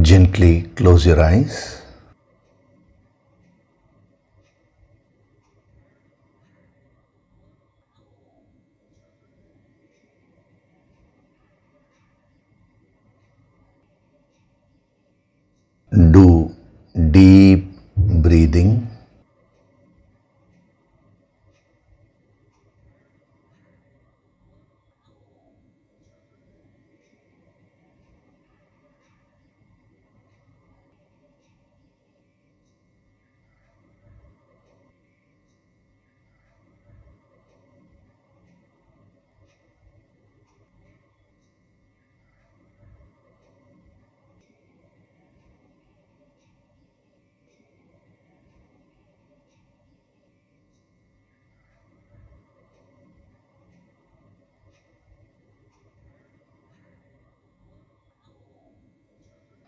Gently close your eyes. Do deep breathing.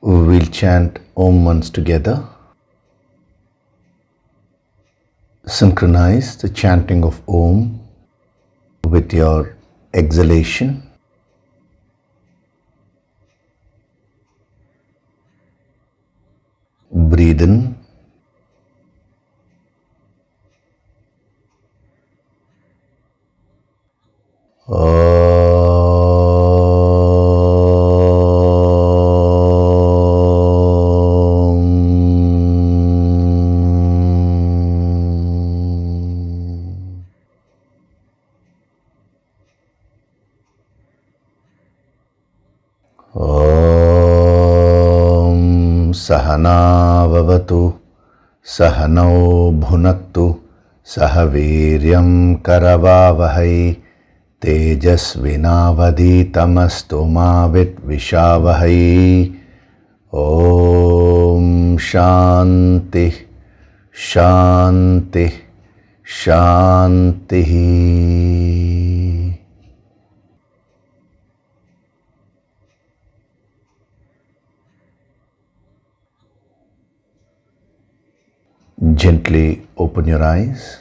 We'll chant Om once together. Synchronize the chanting of Om with your exhalation. Breathe in. Sahana vavatu, sahanau bhunaktu, sahaviryam karavavahai, tejasvinavaditamastu ma vidvishavahai. Om Shanti, Shanti, Shanti. Gently open your eyes.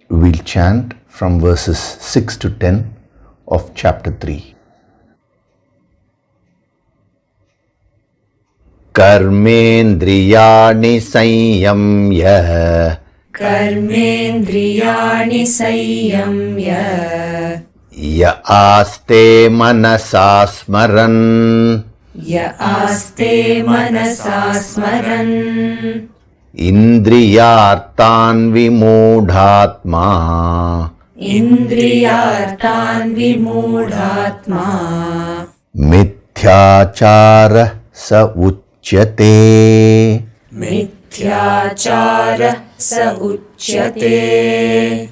We'll chant from verses 6 to 10 of chapter 3. Karmendriyani sanyamya, Karmendriyani sanyamya, ya aste manasa smaran, ya aste manasa smaran, indriyartan vimudhatma, indriyartan vimudhatma, mithyachara sa uchyate, mithyachara sa uchyate,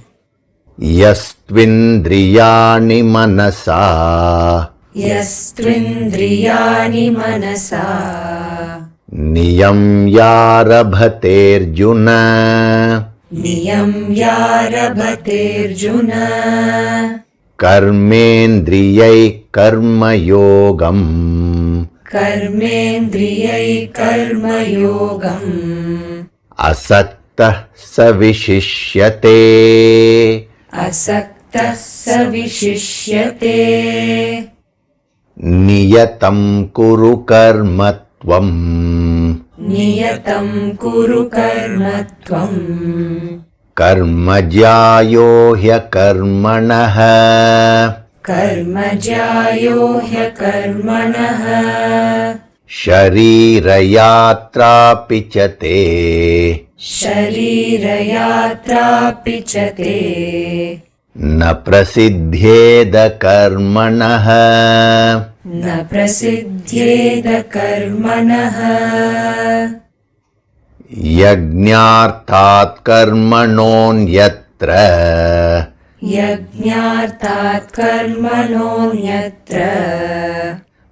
yastvindriyani manasa, yastvindriyani manasa, niyamyarabhaterjuna, niyamyarabhaterjuna, karmendriyai karmayogam, कर्मेन्द्रियै कर्मयोगम् asaktah savishishyate, असक्तः स विशिष्यते, niyatam kuru karmatvam, नियतं कुरु कर्मत्वम्, कर्मज्यायो ह्यकर्मणः, कर्मज्यायो ह्यकर्मणः, शरीरयात्रापि च ते, शरीरयात्रापि च ते, न प्रसिद्ध्येद कर्मणः, न प्रसिद्ध्येद कर्मणः, यज्ञार्थात् कर्मणोऽन्यत्र, यज्ञार्थात् कर्मणोऽन्यत्र,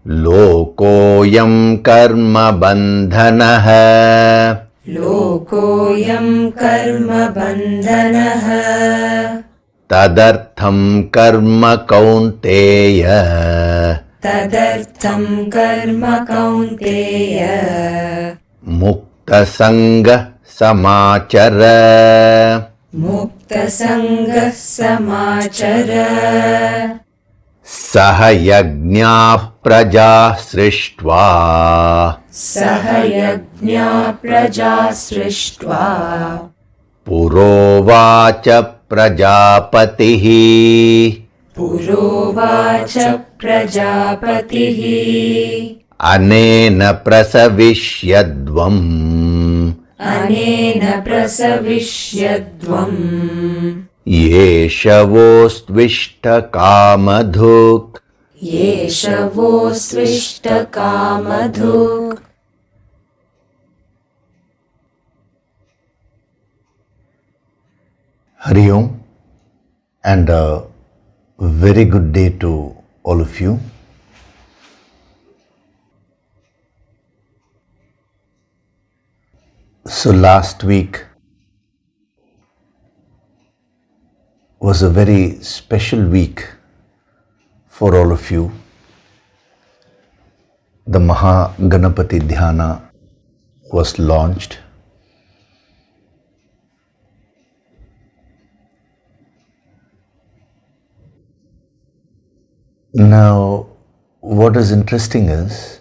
लोकोऽयं कर्मबन्धनः, लोकोऽयं कर्मबन्धनः, तदर्थं कर्म कौन्तेय, तदर्थं कर्म कौन्तेय, मुक्तसङ्गः समाचर, मुक्तसङ्गः समाचर सह यज्ञाः प्रजाः सृष्ट्वा सह यज्ञा प्रजा सृष्ट्वा पुरोवाच प्रजापतिः पुरोवाच प्रजापतिः अनेन प्रसविष्यद्वम् अनेन प्रसविष्यद्वम् येषवोऽस्त्विष्टकामधुक् येषवोऽस्त्विष्टकामधुक् Hari Om, and a very good day to all of you. So last week was a very special week for all of you. The Maha Ganapati Dhyana was launched. Now, what is interesting is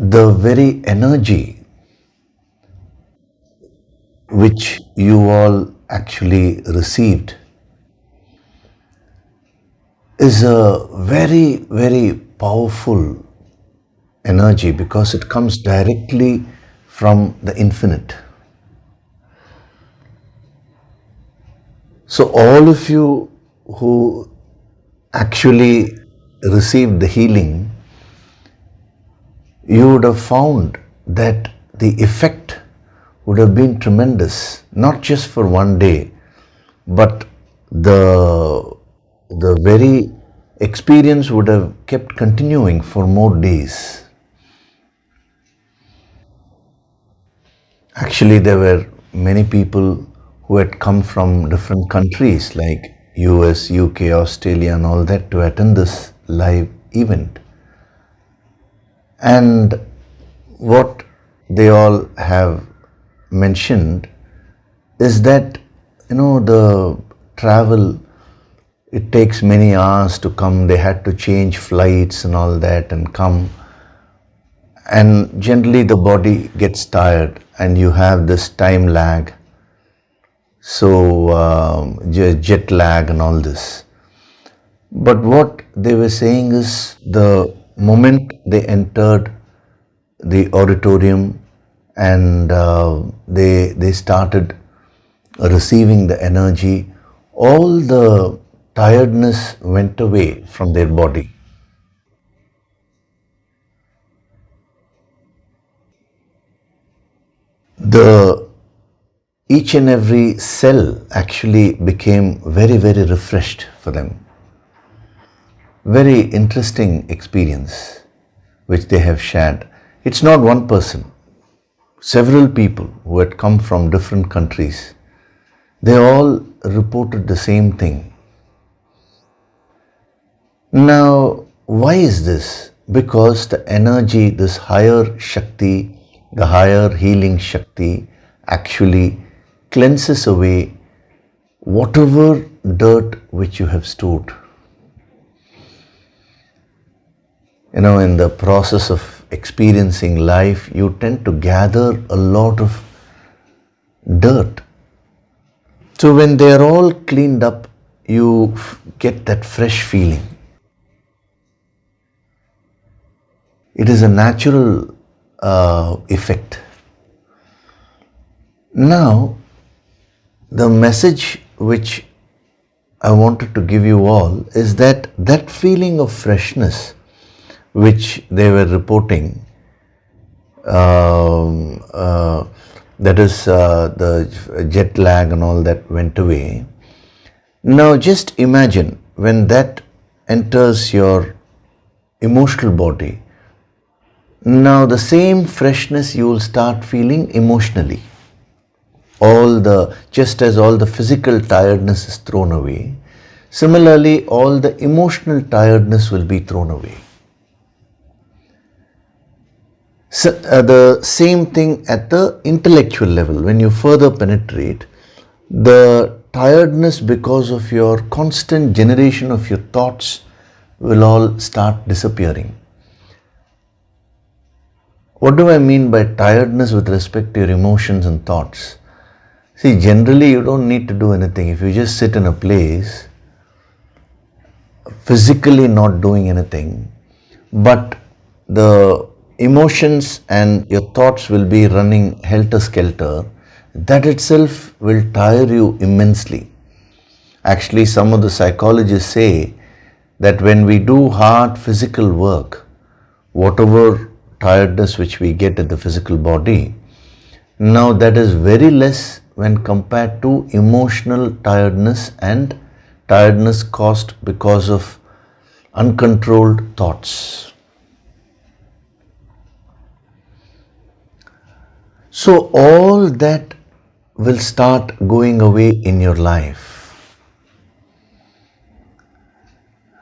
the very energy which you all actually received is a very, very powerful energy because it comes directly from the infinite. So all of you who actually received the healing, you would have found that the effect would have been tremendous, not just for one day, but the very experience would have kept continuing for more days. Actually, there were many people who had come from different countries like US, UK, Australia and all that to attend this live event. And what they all have mentioned is that, the travel, it takes many hours to come. They had to change flights and all that and come. And generally the body gets tired and you have this time lag. So jet lag and all this. But what they were saying is the moment they entered the auditorium and they started receiving the energy, all the tiredness went away from their body. Each and every cell actually became very, very refreshed for them. Very interesting experience which they have shared. It's not one person. Several people who had come from different countries, they all reported the same thing. Now, why is this? Because the energy, this higher Shakti, the higher healing Shakti actually cleanses away whatever dirt which you have stored. In the process of experiencing life, you tend to gather a lot of dirt. So when they are all cleaned up, you get that fresh feeling. It is a natural effect. Now, the message which I wanted to give you all is that feeling of freshness which they were reporting, that is the jet lag and all that went away. Now just imagine when that enters your emotional body, now the same freshness you will start feeling emotionally. Just as all the physical tiredness is thrown away, similarly all the emotional tiredness will be thrown away. So, the same thing at the intellectual level. When you further penetrate, the tiredness because of your constant generation of your thoughts will all start disappearing. What do I mean by tiredness with respect to your emotions and thoughts? See, generally you don't need to do anything. If you just sit in a place, physically not doing anything, but the emotions and your thoughts will be running helter-skelter, that itself will tire you immensely. Actually, some of the psychologists say that when we do hard physical work, whatever tiredness which we get at the physical body, now that is very less when compared to emotional tiredness and tiredness caused because of uncontrolled thoughts. So all that will start going away in your life.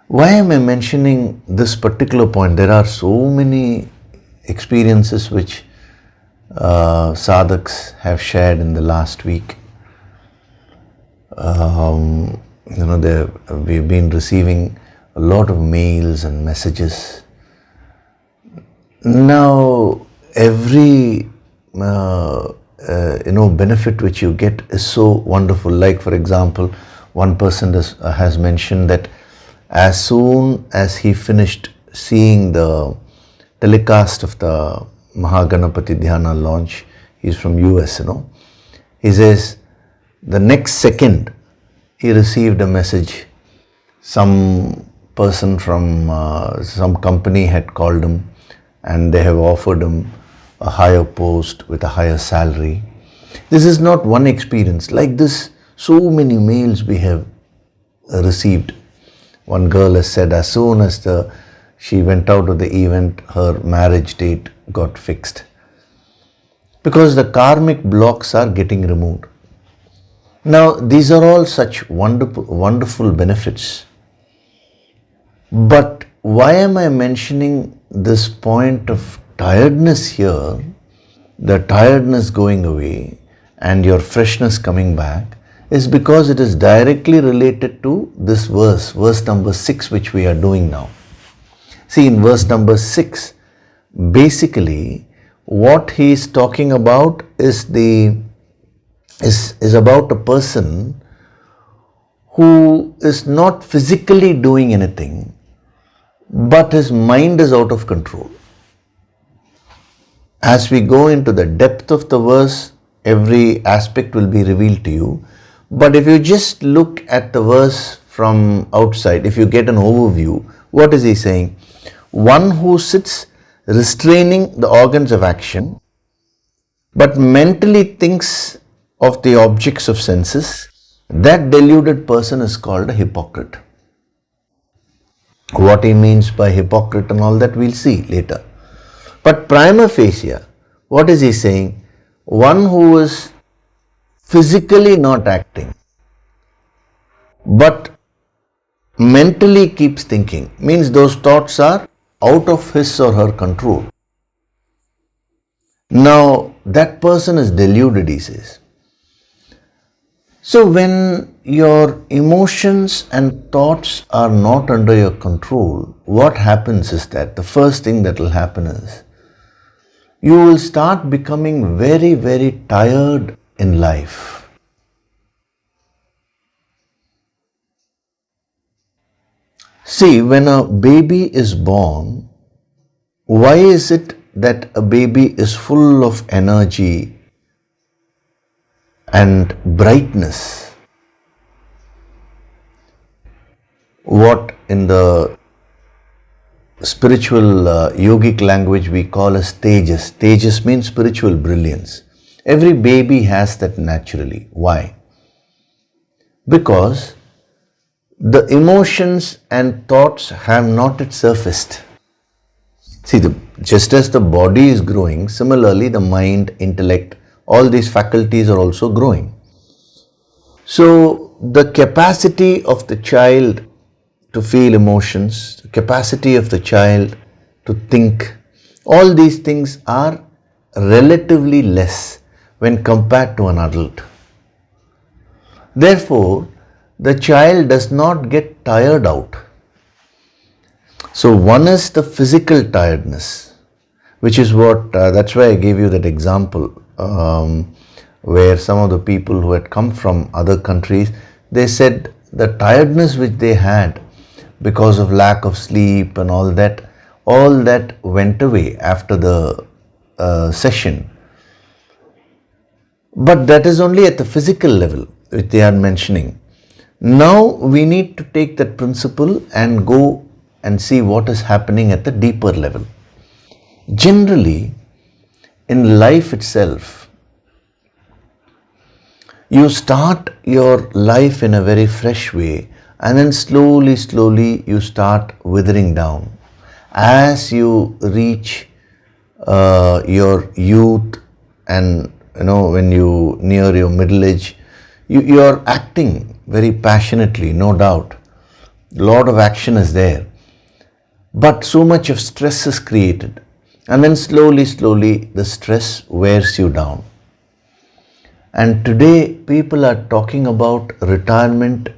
Why am I mentioning this particular point? There are so many experiences which sadhaks have shared in the last week. We've been receiving a lot of mails and messages. Now, every benefit which you get is so wonderful. Like, for example, one person has mentioned that as soon as he finished seeing the telecast of the Mahaganapati Dhyana launch, he's from US, he says the next second he received a message. Some person from some company had called him and they have offered him a higher post with a higher salary. This is not one experience. Like this, so many mails we have received. One girl has said as soon as she went out of the event, her marriage date got fixed. Because the karmic blocks are getting removed. Now, these are all such wonderful benefits. But why am I mentioning this point of tiredness here, the tiredness going away and your freshness coming back, is because it is directly related to this verse number 6, which we are doing now. See, in verse number 6, basically what he is talking about is about a person who is not physically doing anything, but his mind is out of control. As we go into the depth of the verse, every aspect will be revealed to you. But if you just look at the verse from outside, if you get an overview, what is he saying? One who sits restraining the organs of action, but mentally thinks of the objects of senses, that deluded person is called a hypocrite. What he means by hypocrite and all that we'll see later. But prima facie, what is he saying? One who is physically not acting, but mentally keeps thinking, means those thoughts are out of his or her control. Now, that person is deluded, he says. So, when your emotions and thoughts are not under your control, what happens is that the first thing that will happen is you will start becoming very, very tired in life. See, when a baby is born, why is it that a baby is full of energy and brightness? What in the spiritual yogic language we call as tejas. Tejas means spiritual brilliance. Every baby has that naturally. Why? Because the emotions and thoughts have not yet surfaced. See, just as the body is growing, similarly the mind, intellect, all these faculties are also growing. So the capacity of the child to feel emotions, the capacity of the child to think All these things are relatively less when compared to an adult. Therefore, the child does not get tired out. So one is the physical tiredness, which is what, that's why I gave you that example, where some of the people who had come from other countries, they said the tiredness which they had because of lack of sleep and all that went away after the session. But that is only at the physical level which they are mentioning. Now we need to take that principle and go and see what is happening at the deeper level. Generally, in life itself, you start your life in a very fresh way, and then slowly you start withering down. As you reach your youth, and when you near your middle age, you are acting very passionately, no doubt. A lot of action is there. But so much of stress is created. And then slowly the stress wears you down. And today people are talking about retirement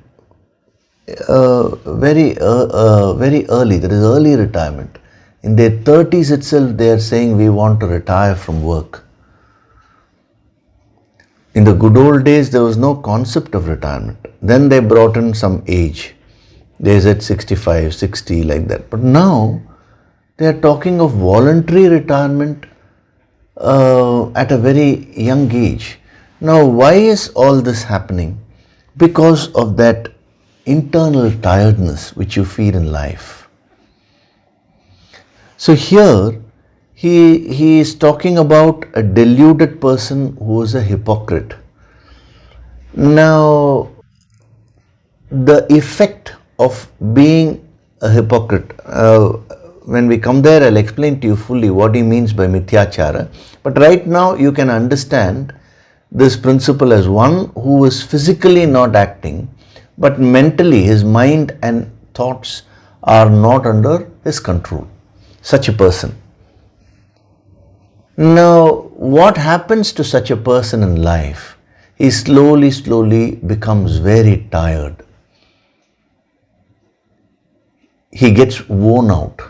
very early. There is early retirement. In their 30s itself, they are saying we want to retire from work. In the good old days, there was no concept of retirement. Then they brought in some age. They said 65, 60, like that. But now, they are talking of voluntary retirement at a very young age. Now, why is all this happening? Because of that internal tiredness which you feel in life. So here, he is talking about a deluded person who is a hypocrite. Now, the effect of being a hypocrite, when we come there, I'll explain to you fully what he means by mithyachara. But right now, you can understand this principle as one who is physically not acting, but mentally his mind and thoughts are not under his control. Such a person. Now, what happens to such a person in life? He slowly becomes very tired. He gets worn out.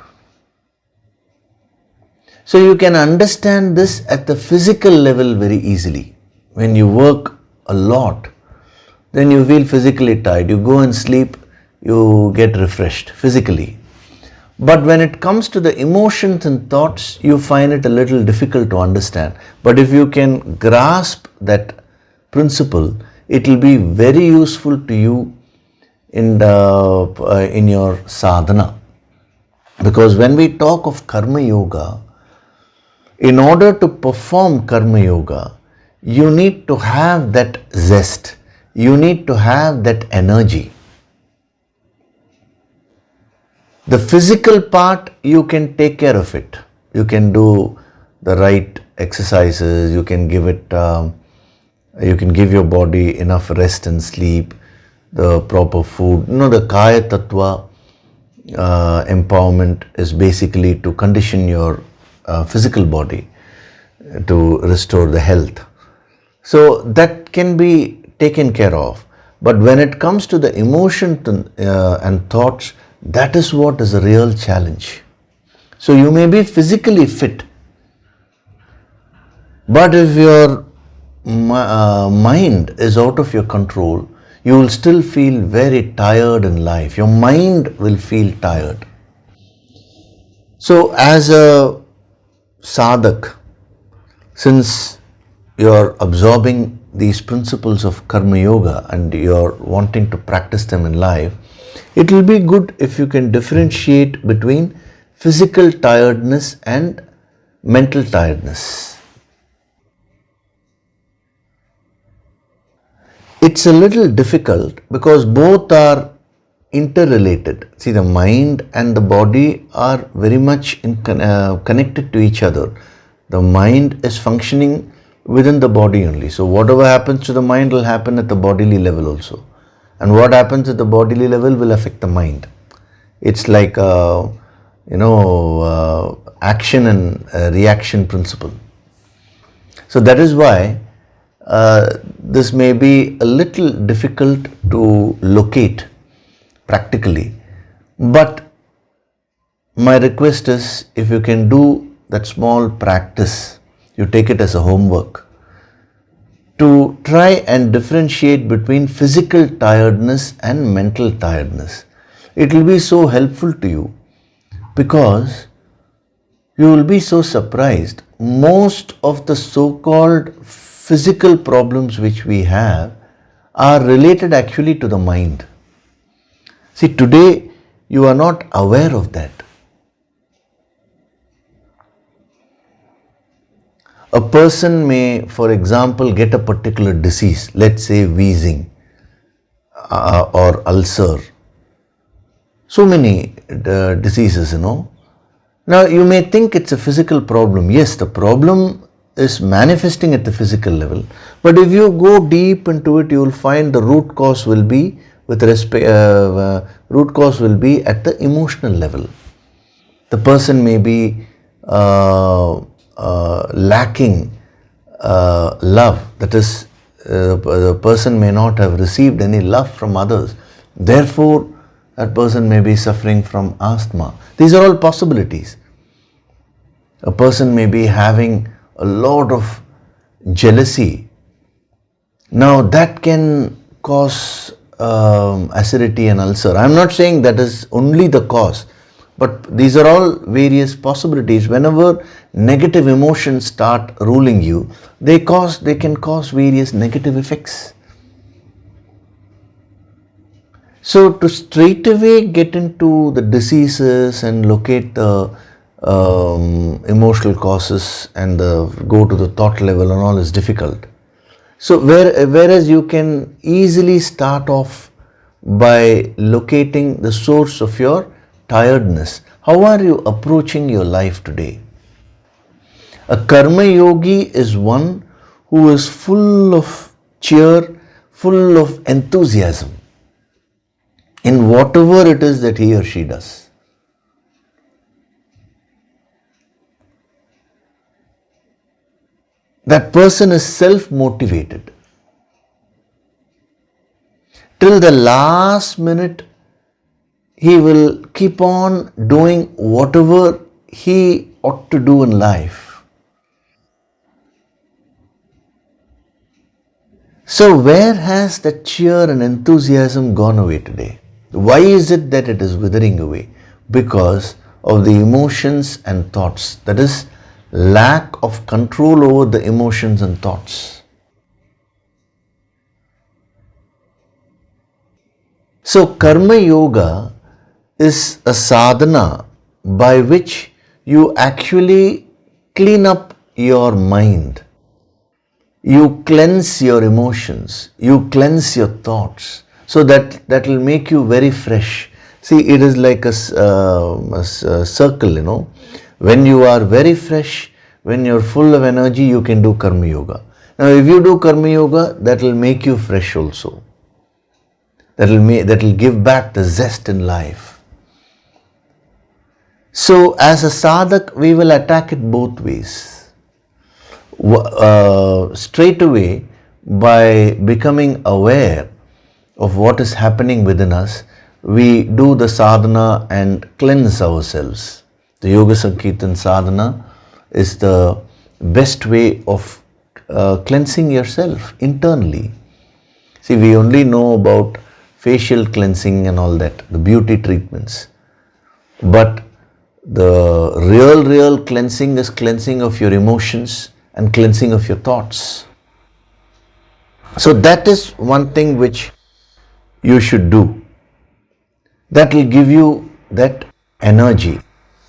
So you can understand this at the physical level very easily. When you work a lot, then you feel physically tired. You go and sleep, you get refreshed physically. But when it comes to the emotions and thoughts, you find it a little difficult to understand. But if you can grasp that principle, it will be very useful to you in your sadhana. Because when we talk of karma yoga, in order to perform karma yoga, you need to have that zest. You need to have that energy. The physical part, you can take care of it. You can do the right exercises. You can give your body enough rest and sleep, the proper food. The Kaya Tattva empowerment is basically to condition your physical body to restore the health. So that can be taken care of. But when it comes to the emotion and thoughts, that is what is a real challenge. So you may be physically fit, but if your mind is out of your control, you will still feel very tired in life. Your mind will feel tired. So as a sadhak, since you are absorbing these principles of karma yoga and you are wanting to practice them in life, it will be good if you can differentiate between physical tiredness and mental tiredness. It's a little difficult because both are interrelated. See, the mind and the body are very much connected to each other. The mind is functioning within the body only. So whatever happens to the mind will happen at the bodily level also. And what happens at the bodily level will affect the mind. It's like, action and reaction principle. So that is why this may be a little difficult to locate practically. But my request is, if you can do that small practice, you take it as a homework, to try and differentiate between physical tiredness and mental tiredness. It will be so helpful to you, because you will be so surprised. Most of the so-called physical problems which we have are related actually to the mind. See, today you are not aware of that. A person may, for example, get a particular disease, let's say wheezing or ulcer. So many diseases, Now you may think it's a physical problem. Yes, the problem is manifesting at the physical level. But if you go deep into it, you will find the root cause will be at the emotional level. The person may be lacking love. That is, the person may not have received any love from others. Therefore, that person may be suffering from asthma. These are all possibilities. A person may be having a lot of jealousy. Now that can cause acidity and ulcer. I am not saying that is only the cause, but these are all various possibilities. Whenever negative emotions start ruling you, they can cause various negative effects. So to straight away get into the diseases and locate the emotional causes and go to the thought level and all is difficult. So whereas you can easily start off by locating the source of your tiredness. How are you approaching your life today? A karma yogi is one who is full of cheer, full of enthusiasm in whatever it is that he or she does. That person is self-motivated. Till the last minute, he will keep on doing whatever he ought to do in life. So where has that cheer and enthusiasm gone away today? Why is it that it is withering away? Because of the emotions and thoughts. That is, lack of control over the emotions and thoughts. So karma yoga is a sadhana by which you actually clean up your mind. You cleanse your emotions, you cleanse your thoughts, so that will make you very fresh. See, it is like a circle, When you are very fresh, when you are full of energy, you can do karma yoga. Now, if you do karma yoga, that will make you fresh also. That will give back the zest in life. So, as a sadhak, we will attack it both ways. Straight away, by becoming aware of what is happening within us, we do the sadhana and cleanse ourselves. The Yoga Sankirtan sadhana is the best way of cleansing yourself internally. See, we only know about facial cleansing and all that, the beauty treatments. But the real cleansing is cleansing of your emotions and cleansing of your thoughts. So that is one thing which you should do. That will give you that energy.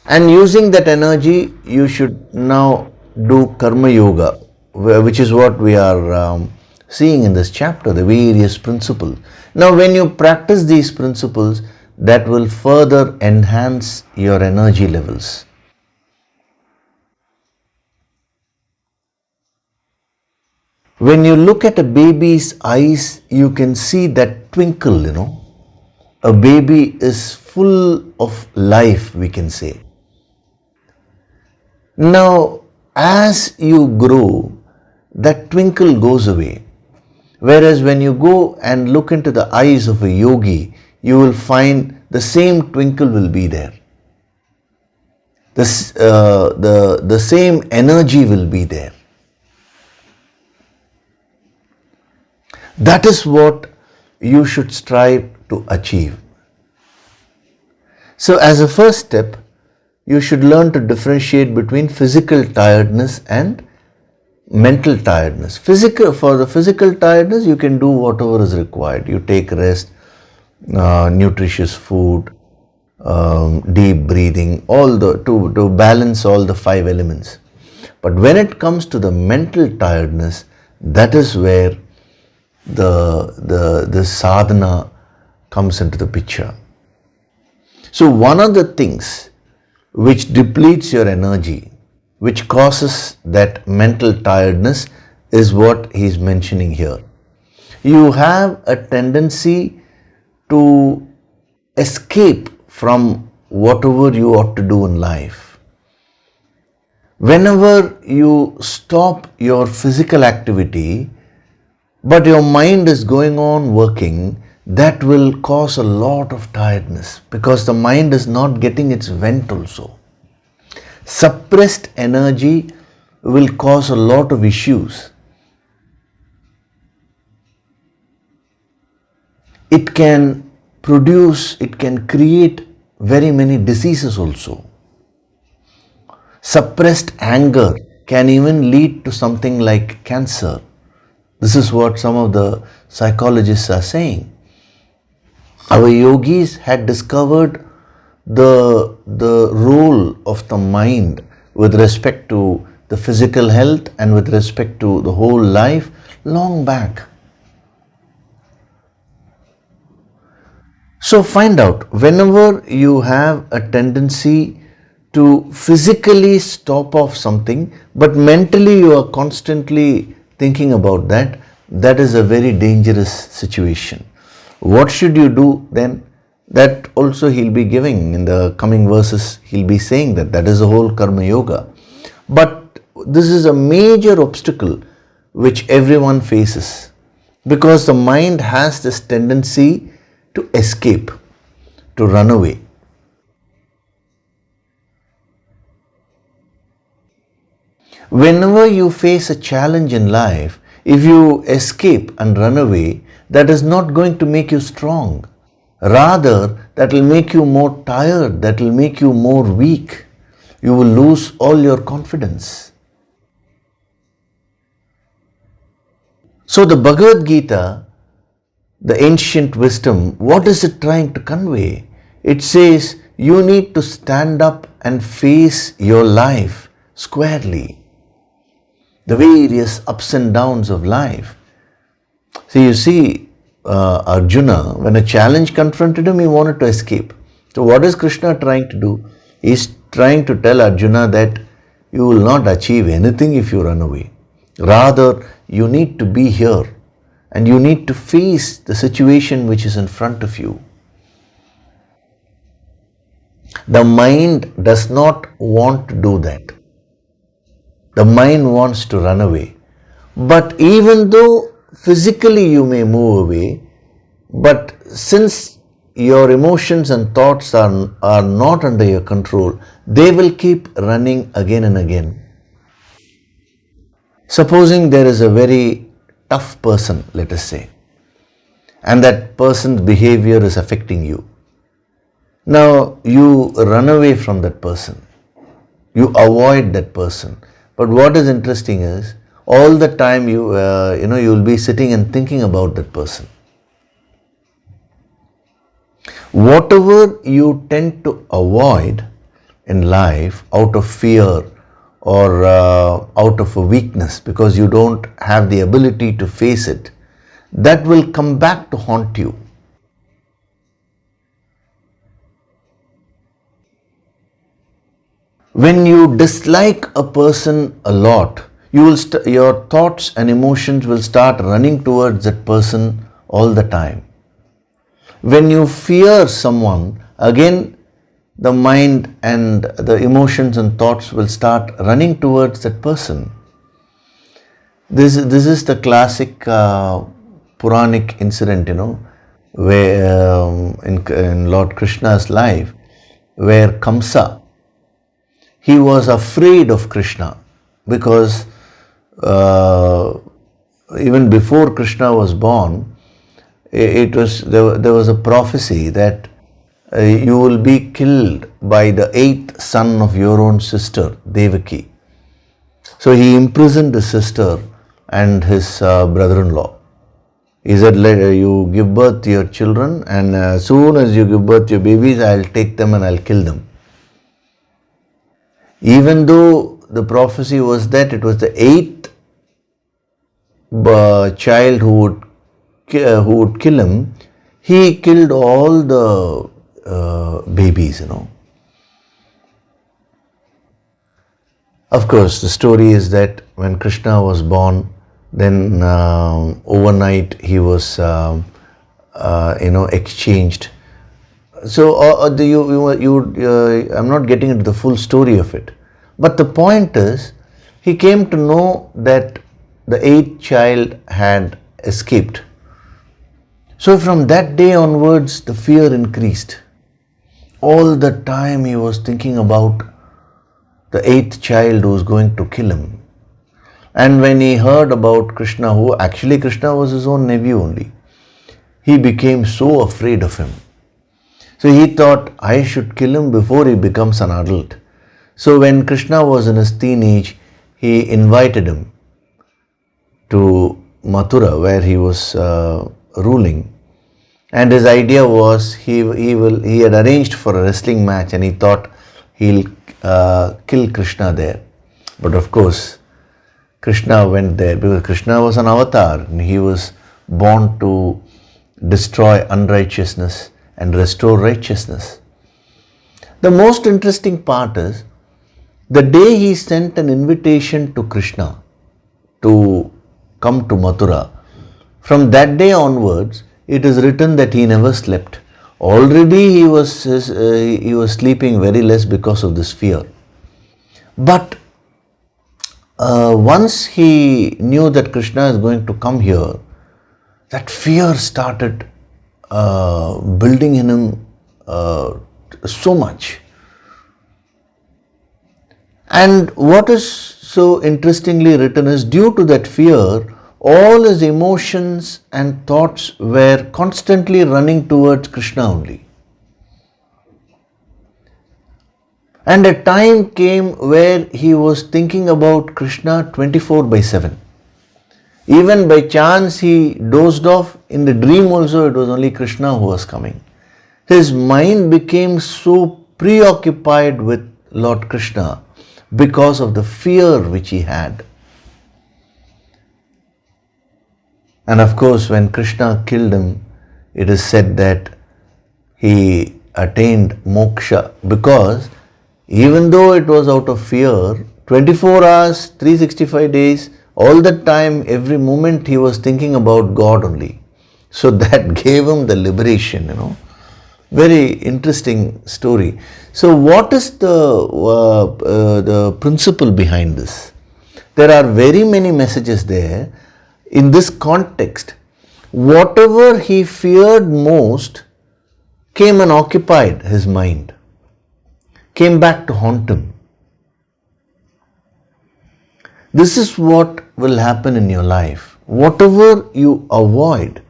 And using that energy, you should now do karma yoga, which is what we are seeing in this chapter, the various principles. Now, when you practice these principles, that will further enhance your energy levels. When you look at a baby's eyes, you can see that twinkle, A baby is full of life, we can say. Now, as you grow, that twinkle goes away. Whereas when you go and look into the eyes of a yogi, you will find the same twinkle will be there. The same energy will be there. That is what you should strive to achieve. So as a first step, you should learn to differentiate between physical tiredness and mental tiredness. For the physical tiredness, you can do whatever is required. You take rest, nutritious food, deep breathing, to balance all the 5 elements. But when it comes to the mental tiredness, that is where the sadhana comes into the picture. So one of the things which depletes your energy, which causes that mental tiredness, is what he is mentioning here. You have a tendency to escape from whatever you ought to do in life. Whenever you stop your physical activity, but your mind is going on working, that will cause a lot of tiredness because the mind is not getting its vent also. Suppressed energy will cause a lot of issues. It can create very many diseases also. Suppressed anger can even lead to something like cancer. This is what some of the psychologists are saying. Our yogis had discovered the role of the mind with respect to the physical health and with respect to the whole life long back. So find out, whenever you have a tendency to physically stop off something, but mentally you are constantly thinking about that, that is a very dangerous situation. What should you do then? That also he'll be giving in the coming verses. He'll be saying that is the whole karma yoga. But this is a major obstacle which everyone faces, because the mind has this tendency to escape, to run away. Whenever you face a challenge in life, if you escape and run away, that is not going to make you strong. Rather, that will make you more tired, that will make you more weak. You will lose all your confidence. So the Bhagavad Gita, the ancient wisdom, what is it trying to convey? It says you need to stand up and face your life squarely. The various ups and downs of life. So you see, Arjuna, when a challenge confronted him, he wanted to escape. So what is Krishna trying to do? He is trying to tell Arjuna that you will not achieve anything if you run away. Rather, you need to be here and you need to face the situation which is in front of you. The mind does not want to do that. The mind wants to run away. But even though physically you may move away, but since your emotions and thoughts are not under your control, they will keep running again and again. Supposing there is a very tough person, let us say, and that person's behavior is affecting you. Now you run away from that person. You avoid that person. But what is interesting is, all the time you will be sitting and thinking about that person. Whatever you tend to avoid in life out of fear or out of a weakness, because you don't have the ability to face it, that will come back to haunt you. When you dislike a person a lot, your thoughts and emotions will start running towards that person all the time. When you fear someone, again the mind and the emotions and thoughts will start running towards that person. This is the classic Puranic incident, where in Lord Krishna's life, where Kamsa, he was afraid of Krishna because even before Krishna was born, there was a prophecy that you will be killed by the 8th son of your own sister, Devaki. So he imprisoned the sister and his brother-in-law. He said, you give birth to your children, and as soon as you give birth to your babies, I'll take them and I'll kill them. Even though the prophecy was that it was the 8th child who would kill him, he killed all the babies, Of course, the story is that when Krishna was born, then overnight he was, exchanged. So I'm not getting into the full story of it. But the point is, he came to know that the 8th child had escaped. So from that day onwards, the fear increased. All the time he was thinking about the 8th child who was going to kill him. And when he heard about Krishna, who actually Krishna was his own nephew only, he became so afraid of him. So he thought, I should kill him before he becomes an adult. So when Krishna was in his teenage, he invited him to Mathura, where he was ruling. And his idea was he had arranged for a wrestling match, and he thought he'll kill Krishna there. But of course, Krishna went there because Krishna was an avatar and he was born to destroy unrighteousness and restore righteousness. The most interesting part is the day he sent an invitation to Krishna to come to Mathura, from that day onwards, it is written that he never slept. Already he was sleeping very less because of this fear. But once he knew that Krishna is going to come here, that fear started building in him so much. And what is so interestingly written is, due to that fear, all his emotions and thoughts were constantly running towards Krishna only. And a time came where he was thinking about Krishna 24/7. Even by chance he dozed off, in the dream also it was only Krishna who was coming. His mind became so preoccupied with Lord Krishna because of the fear which he had. And of course, when Krishna killed him, it is said that he attained moksha, because even though it was out of fear, 24 hours, 365 days, all the time, every moment he was thinking about God only. So that gave him the liberation, Very interesting story. So what is the principle behind this? There are very many messages there. In this context, whatever he feared most came and occupied his mind, came back to haunt him. This is what will happen in your life. Whatever you avoid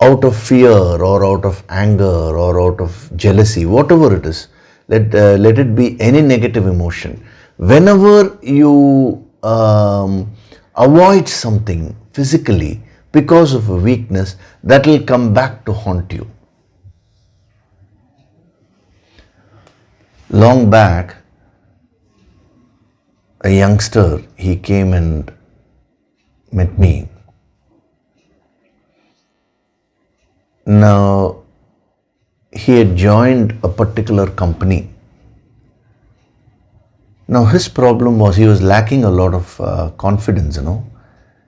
out of fear or out of anger or out of jealousy, whatever it is, let it be any negative emotion. Whenever you avoid something physically because of a weakness, that will come back to haunt you. Long back, a youngster, he came and met me. Now, he had joined a particular company. Now, his problem was he was lacking a lot of confidence,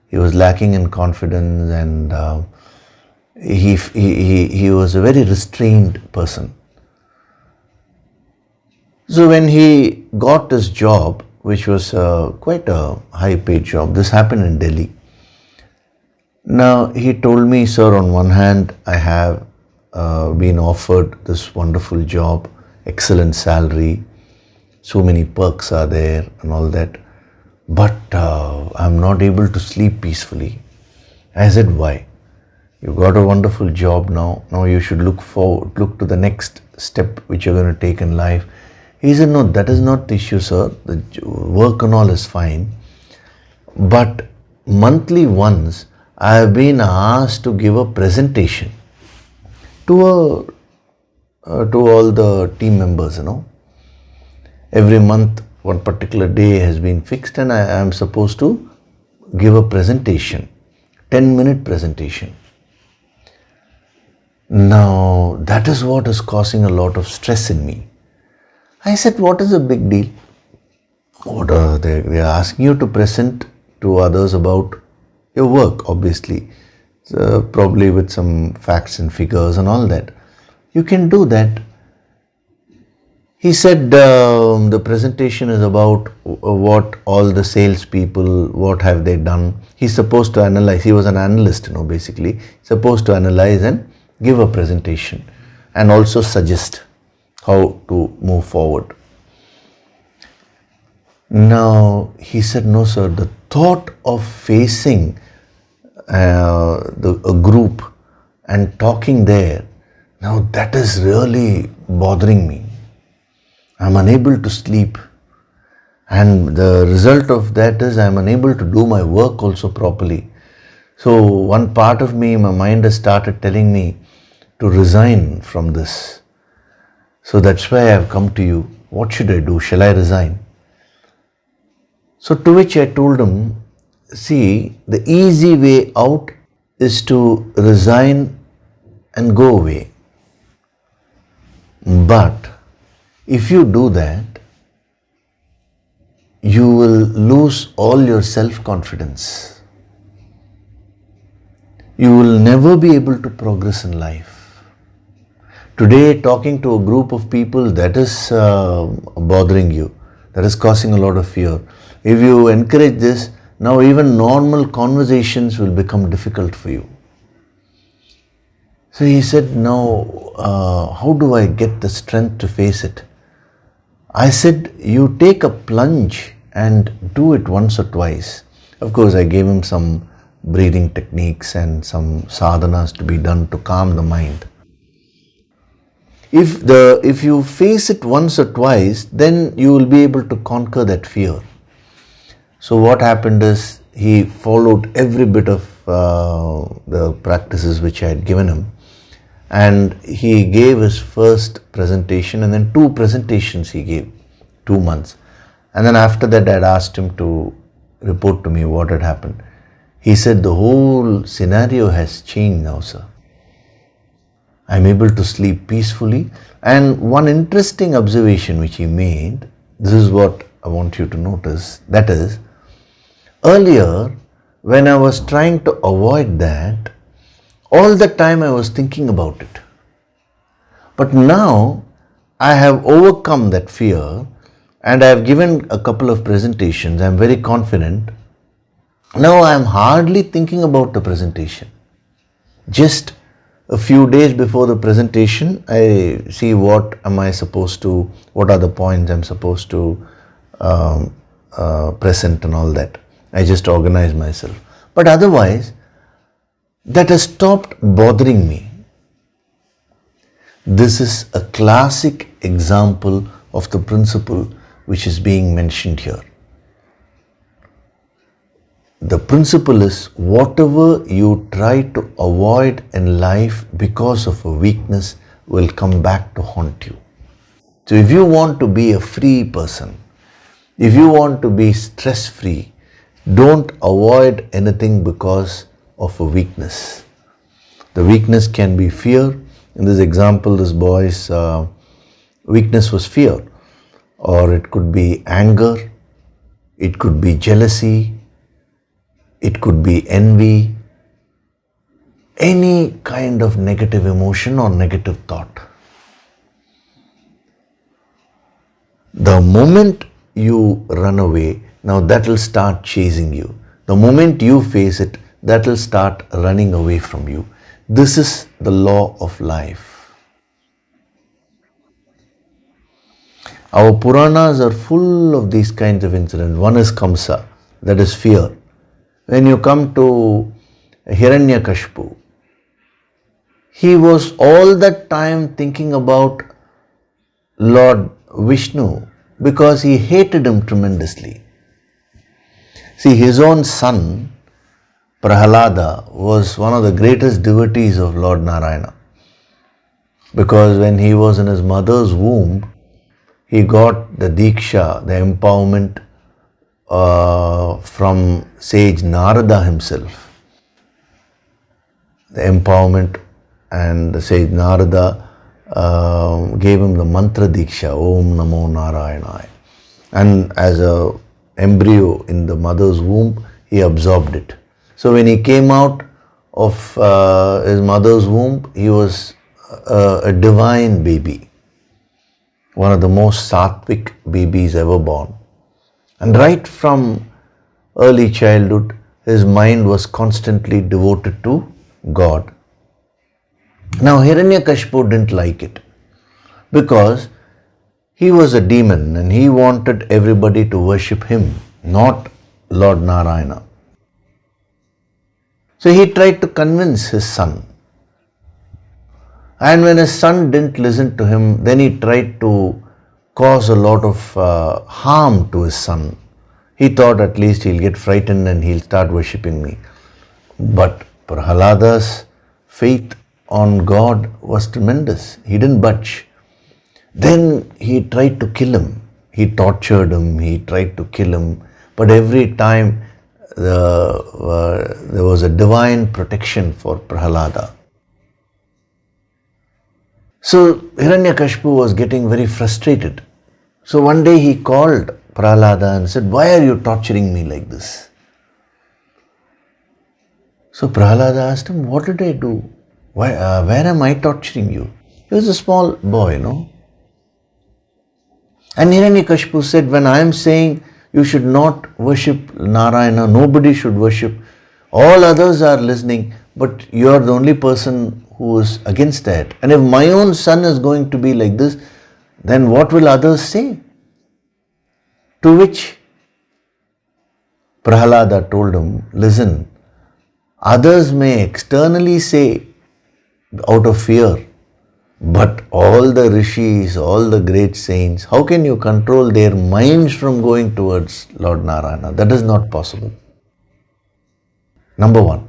He was lacking in confidence, and he was a very restrained person. So when he got this job, which was quite a high paid job, this happened in Delhi. Now he told me, sir, on one hand, I have been offered this wonderful job, excellent salary, so many perks are there and all that, but I'm not able to sleep peacefully. I said, why? You got a wonderful job now. Now you should look to the next step which you're going to take in life. He said, no, that is not the issue, sir. The work and all is fine. But monthly once, I have been asked to give a presentation to all the team members, Every month, one particular day has been fixed and I am supposed to give a presentation, 10-minute presentation. Now, that is what is causing a lot of stress in me. I said, what is the big deal? They are asking you to present to others about your work, obviously, probably with some facts and figures and all that. You can do that. He said the presentation is about what all the salespeople, what have they done. He's supposed to analyze. He was an analyst, basically. Supposed to analyze and give a presentation and also suggest how to move forward. Now, he said, no, sir, the thought of facing a group and talking there, now that is really bothering me. I'm unable to sleep. And the result of that is I'm unable to do my work also properly. So one part of me, my mind has started telling me to resign from this. So that's why I have come to you. What should I do? Shall I resign? So to which I told him, see, the easy way out is to resign and go away. But if you do that, you will lose all your self-confidence. You will never be able to progress in life. Today, talking to a group of people, that is bothering you. That is causing a lot of fear. If you encourage this, now even normal conversations will become difficult for you. So he said, now, how do I get the strength to face it? I said, you take a plunge and do it once or twice. Of course, I gave him some breathing techniques and some sadhanas to be done to calm the mind. If you face it once or twice, then you will be able to conquer that fear. So what happened is, he followed every bit of the practices which I had given him. And he gave his first presentation and then 2 presentations he gave, 2 months. And then after that I had asked him to report to me what had happened. He said, the whole scenario has changed now, sir. I'm able to sleep peacefully. And one interesting observation which he made, this is what I want you to notice, that is, earlier when I was trying to avoid that, all the time I was thinking about it. But now I have overcome that fear and I have given a couple of presentations. I am very confident. Now I am hardly thinking about the presentation. Just a few days before the presentation, I see what am I supposed to, what are the points I'm supposed to present and all that. I just organize myself. But otherwise, that has stopped bothering me. This is a classic example of the principle which is being mentioned here. The principle is, whatever you try to avoid in life because of a weakness will come back to haunt you. So if you want to be a free person, if you want to be stress-free, don't avoid anything because of a weakness. The weakness can be fear. In this example, this boy's weakness was fear. Or it could be anger, it could be jealousy, it could be envy, any kind of negative emotion or negative thought. The moment you run away, now that will start chasing you. The moment you face it, that will start running away from you. This is the law of life. Our Puranas are full of these kinds of incidents. One is Kamsa, that is fear. When you come to Hiranyakashipu, he was all that time thinking about Lord Vishnu because he hated him tremendously. See, his own son, Prahalada, was one of the greatest devotees of Lord Narayana. Because when he was in his mother's womb, he got the Diksha, the empowerment from sage Narada himself. The empowerment, and the sage Narada gave him the mantra Diksha, Om Namo Narayanaya. And as a embryo in the mother's womb, he absorbed it. So when he came out of his mother's womb, he was a divine baby. One of the most sattvic babies ever born. And right from early childhood, his mind was constantly devoted to God. Now Hiranyakashipu didn't like it because he was a demon and he wanted everybody to worship him, not Lord Narayana. So he tried to convince his son. And when his son didn't listen to him, then he tried to cause a lot of harm to his son. He thought at least he'll get frightened and he'll start worshipping me. But Prahalada's faith on God was tremendous. He didn't budge. Then he tried to kill him. He tortured him. He tried to kill him. But every time there was a divine protection for Prahalada. So Hiranyakashipu was getting very frustrated. So one day he called Prahalada and said, "Why are you torturing me like this?" So Prahalada asked him, "What did I do? Where am I torturing you?" He was a small boy, no? And Hiranyakashipu said, "When I am saying you should not worship Narayana, nobody should worship, all others are listening, but you are the only person who is against that. And if my own son is going to be like this, then what will others say?" To which Prahalada told him, "Listen, others may externally say out of fear, but all the rishis, all the great saints, how can you control their minds from going towards Lord Narayana? That is not possible." Number one.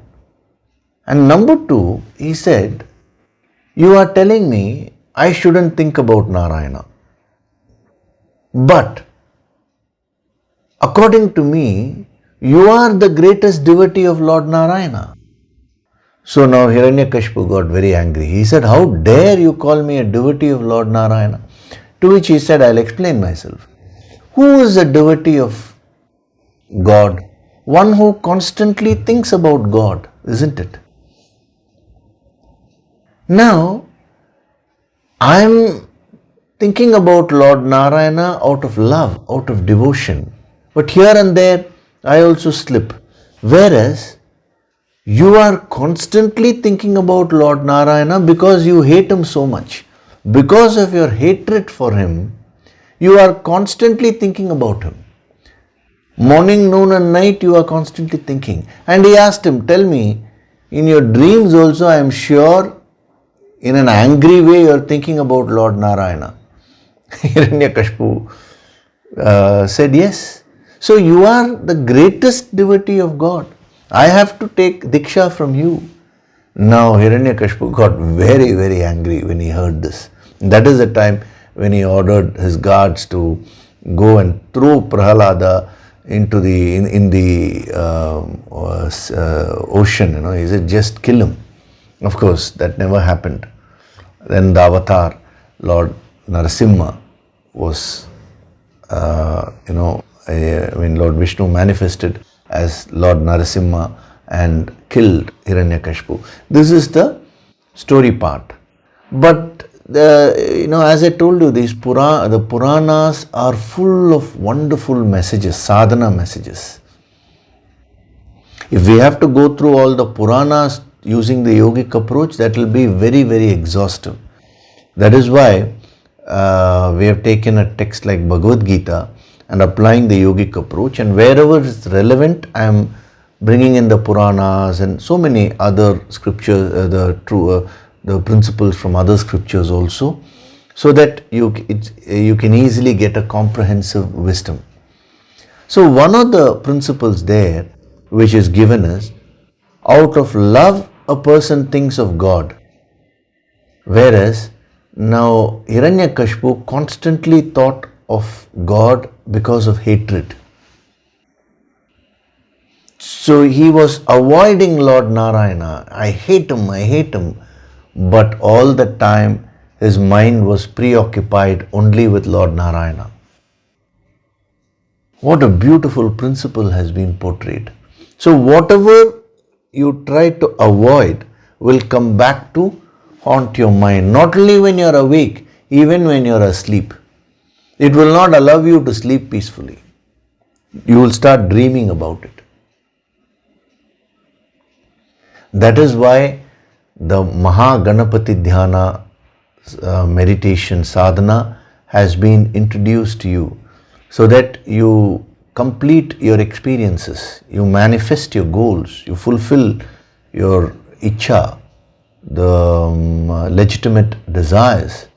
And number two, he said, "You are telling me I shouldn't think about Narayana. But according to me, you are the greatest devotee of Lord Narayana." So now Hiranyakashipu got very angry. He said, "How dare you call me a devotee of Lord Narayana?" To which he said, "I'll explain myself. Who is a devotee of God? One who constantly thinks about God, isn't it? Now, I'm thinking about Lord Narayana out of love, out of devotion. But here and there, I also slip. Whereas, you are constantly thinking about Lord Narayana because you hate him so much. Because of your hatred for him, you are constantly thinking about him. Morning, noon and night you are constantly thinking." And he asked him, "Tell me, in your dreams also I am sure in an angry way you are thinking about Lord Narayana." Hiranyakashipu said, "Yes. So you are the greatest devotee of God. I have to take Diksha from you." Now Hiranyakashipu got very, very angry when he heard this. That is the time when he ordered his guards to go and throw Prahalada into the ocean. He said, "Just kill him." Of course, that never happened. Then the avatar, Lord Narasimha, was, when Lord Vishnu manifested as Lord Narasimha and killed Hiranyakashipu. This is the story part. But as I told you, the Puranas are full of wonderful messages, sadhana messages. If we have to go through all the Puranas using the yogic approach, that will be very, very exhaustive. That is why we have taken a text like Bhagavad Gita and applying the yogic approach, and wherever it's relevant, I am bringing in the Puranas and so many other scriptures, the principles from other scriptures also, so that you can easily get a comprehensive wisdom. So one of the principles there which is given is, out of love a person thinks of God, whereas now Hiranyakashipu constantly thought of God because of hatred. So he was avoiding Lord Narayana. I hate him. But all the time his mind was preoccupied only with Lord Narayana. What a beautiful principle has been portrayed. So whatever you try to avoid will come back to haunt your mind, not only when you are awake, even when you are asleep. It will not allow you to sleep peacefully. You will start dreaming about it. That is why the Mahaganapati Dhyana meditation sadhana has been introduced to you, so that you complete your experiences, you manifest your goals, you fulfill your ichcha, the legitimate desires,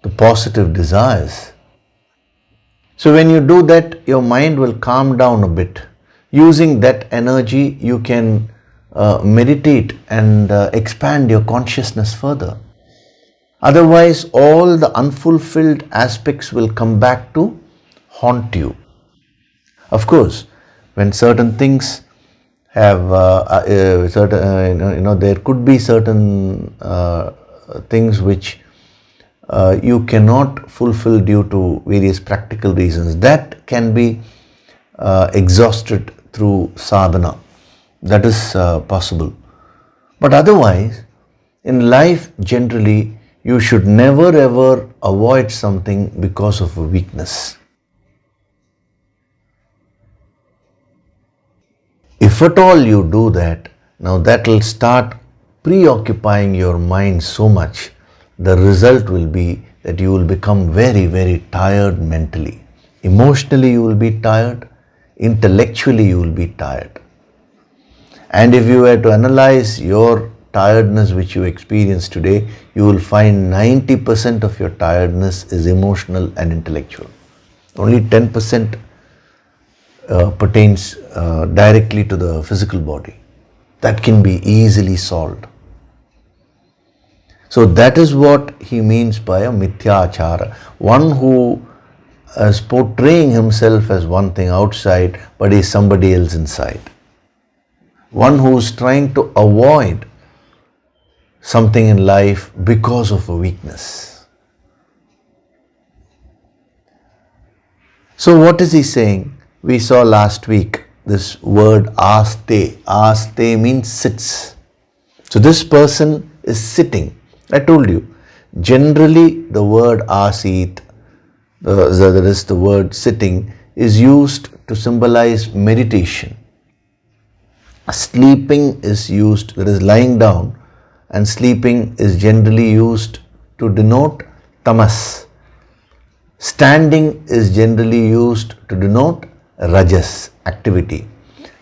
the positive desires. So when you do that, your mind will calm down a bit. Using that energy, you can meditate and expand your consciousness further. Otherwise, all the unfulfilled aspects will come back to haunt you. Of course, when certain things have there could be certain things which you cannot fulfill due to various practical reasons. That can be exhausted through sadhana. That is possible. But otherwise, in life generally, you should never ever avoid something because of a weakness. If at all you do that, now that will start preoccupying your mind so much, the result will be that you will become very, very tired mentally. Emotionally you will be tired, intellectually you will be tired. And if you were to analyze your tiredness which you experience today, you will find 90% of your tiredness is emotional and intellectual. Only 10% pertains directly to the physical body. That can be easily solved. So that is what he means by a mithya achara. One who is portraying himself as one thing outside, but is somebody else inside. One who is trying to avoid something in life because of a weakness. So what is he saying? We saw last week this word aste. Aste means sits. So this person is sitting. I told you, generally the word asit, that is the word sitting, is used to symbolize meditation. Sleeping is used, that is lying down, and sleeping is generally used to denote tamas. Standing is generally used to denote rajas, activity.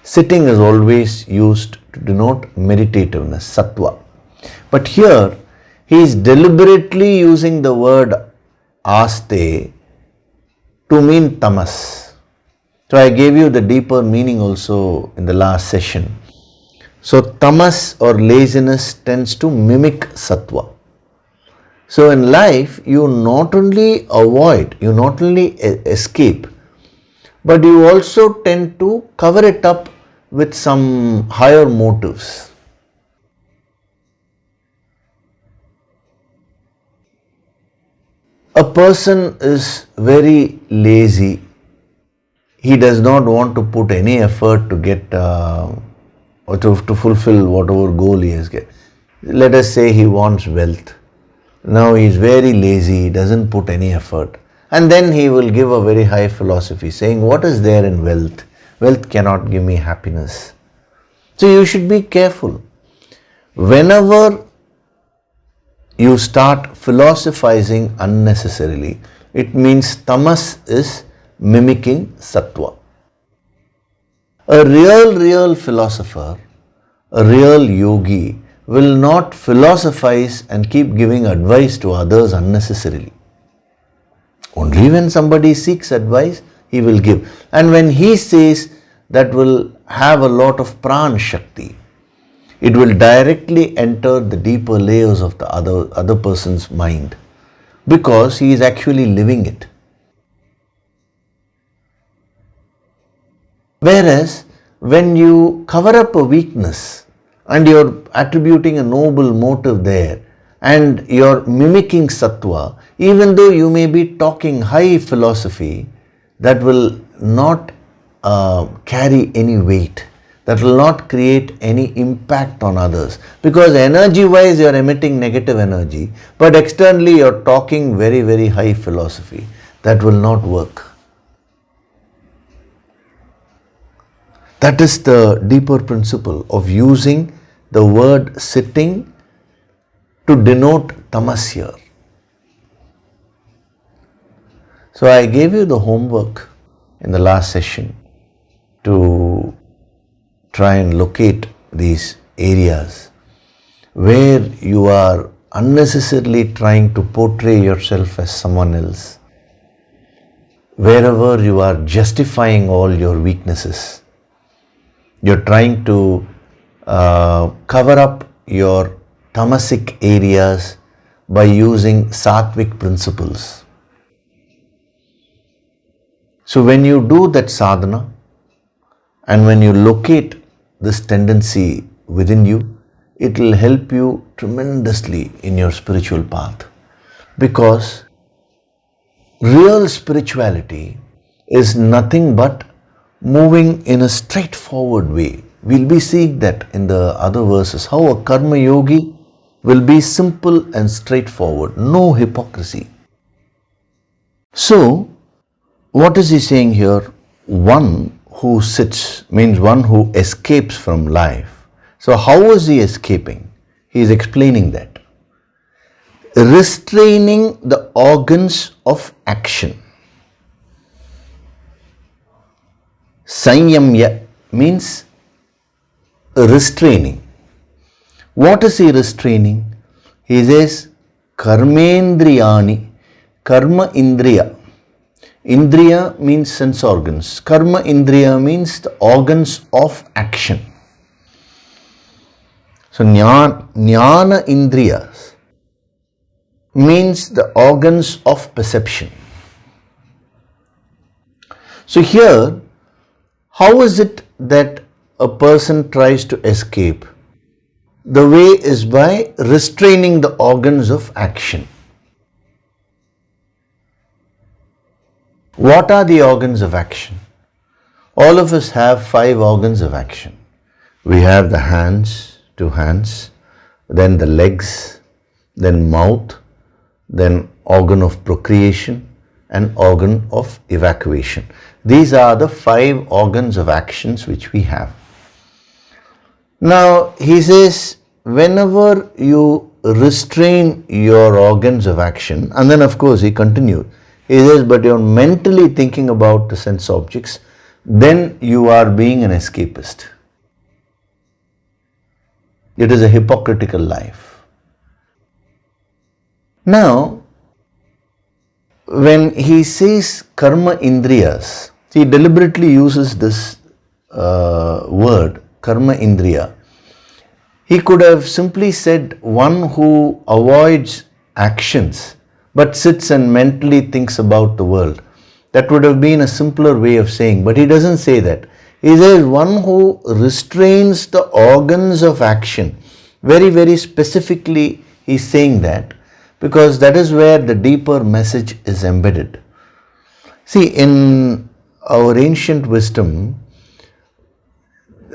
Sitting is always used to denote meditativeness, sattva. But here, he is deliberately using the word aste to mean tamas. So I gave you the deeper meaning also in the last session. So tamas or laziness tends to mimic sattva. So in life, you not only avoid, you not only escape, but you also tend to cover it up with some higher motives. A person is very lazy. He does not want to put any effort to get or to fulfill whatever goal he has get. Let us say he wants wealth. Now he is very lazy, doesn't put any effort. And then he will give a very high philosophy saying, what is there in wealth? Wealth cannot give me happiness. So you should be careful. Whenever you start philosophizing unnecessarily, it means tamas is mimicking sattva. A real philosopher, a real yogi will not philosophize and keep giving advice to others unnecessarily. Only when somebody seeks advice, he will give. And when he says, that will have a lot of pran shakti. It will directly enter the deeper layers of the other person's mind, because he is actually living it. Whereas when you cover up a weakness and you're attributing a noble motive there and you're mimicking sattva, even though you may be talking high philosophy, that will not carry any weight. That will not create any impact on others, because energy wise you are emitting negative energy, but externally you are talking very high philosophy. That will not work. That is the deeper principle of using the word sitting to denote tamas here. So I gave you the homework in the last session to try and locate these areas where you are unnecessarily trying to portray yourself as someone else, wherever you are justifying all your weaknesses. You're trying to cover up your tamasic areas by using sattvic principles. So when you do that sadhana, and when you locate this tendency within you, it will help you tremendously in your spiritual path. Because real spirituality is nothing but moving in a straightforward way. We'll be seeing that in the other verses, how a karma yogi will be simple and straightforward, no hypocrisy. So, what is he saying here? One who sits means one who escapes from life. So how is he escaping? He is explaining that. Restraining the organs of action. Sanyamya means restraining. What is he restraining? He says karmendriyani, karma indriya. Indriya means sense organs. Karma indriya means the organs of action. So jnana indriyas means the organs of perception. So here, how is it that a person tries to escape? The way is by restraining the organs of action. What are the organs of action? All of us have 5 organs of action. We have the hands, 2 hands, then the legs, then mouth, then organ of procreation and organ of evacuation. These are the 5 organs of actions which we have. Now he says, whenever you restrain your organs of action, and then of course he continued, he says, but you're mentally thinking about the sense objects, then you are being an escapist. It is a hypocritical life. Now, when he says karma indriyas, he deliberately uses this word, karma indriya. He could have simply said one who avoids actions but sits and mentally thinks about the world. That would have been a simpler way of saying, but he doesn't say that. He says one who restrains the organs of action. Very specifically he's saying that, because that is where the deeper message is embedded. See, in our ancient wisdom,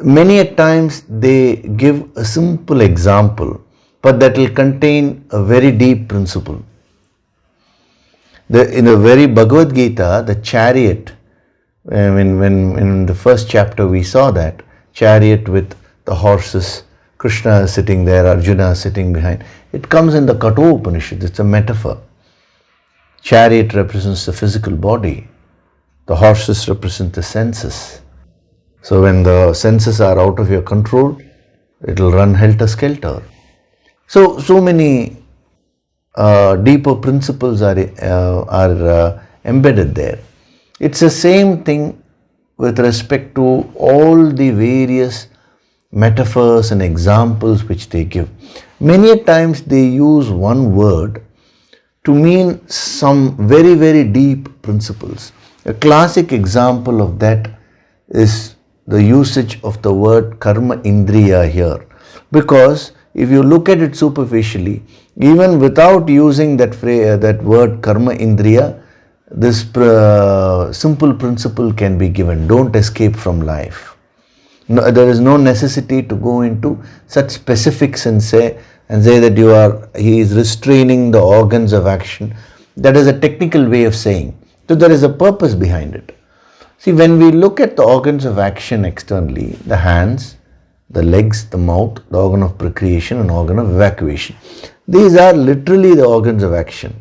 many a times they give a simple example, but that will contain a very deep principle. In the very Bhagavad Gita, the chariot, when in the first chapter we saw that chariot with the horses, Krishna is sitting there, Arjuna is sitting behind. It comes in the Kathopanishad, it's a metaphor. Chariot represents the physical body. The horses represent the senses. So when the senses are out of your control, it will run helter-skelter. So many deeper principles are embedded there. It's the same thing with respect to all the various metaphors and examples which they give. Many times they use one word to mean some very, very deep principles. A classic example of that is the usage of the word karma indriya here. Because if you look at it superficially, even without using that phrase, that word karma indriya, this simple principle can be given. Don't escape from life. No, there is no necessity to go into such specifics and say that he is restraining the organs of action. That is a technical way of saying. So there is a purpose behind it. See, when we look at the organs of action externally, the hands, the legs, the mouth, the organ of procreation and organ of evacuation. These are literally the organs of action.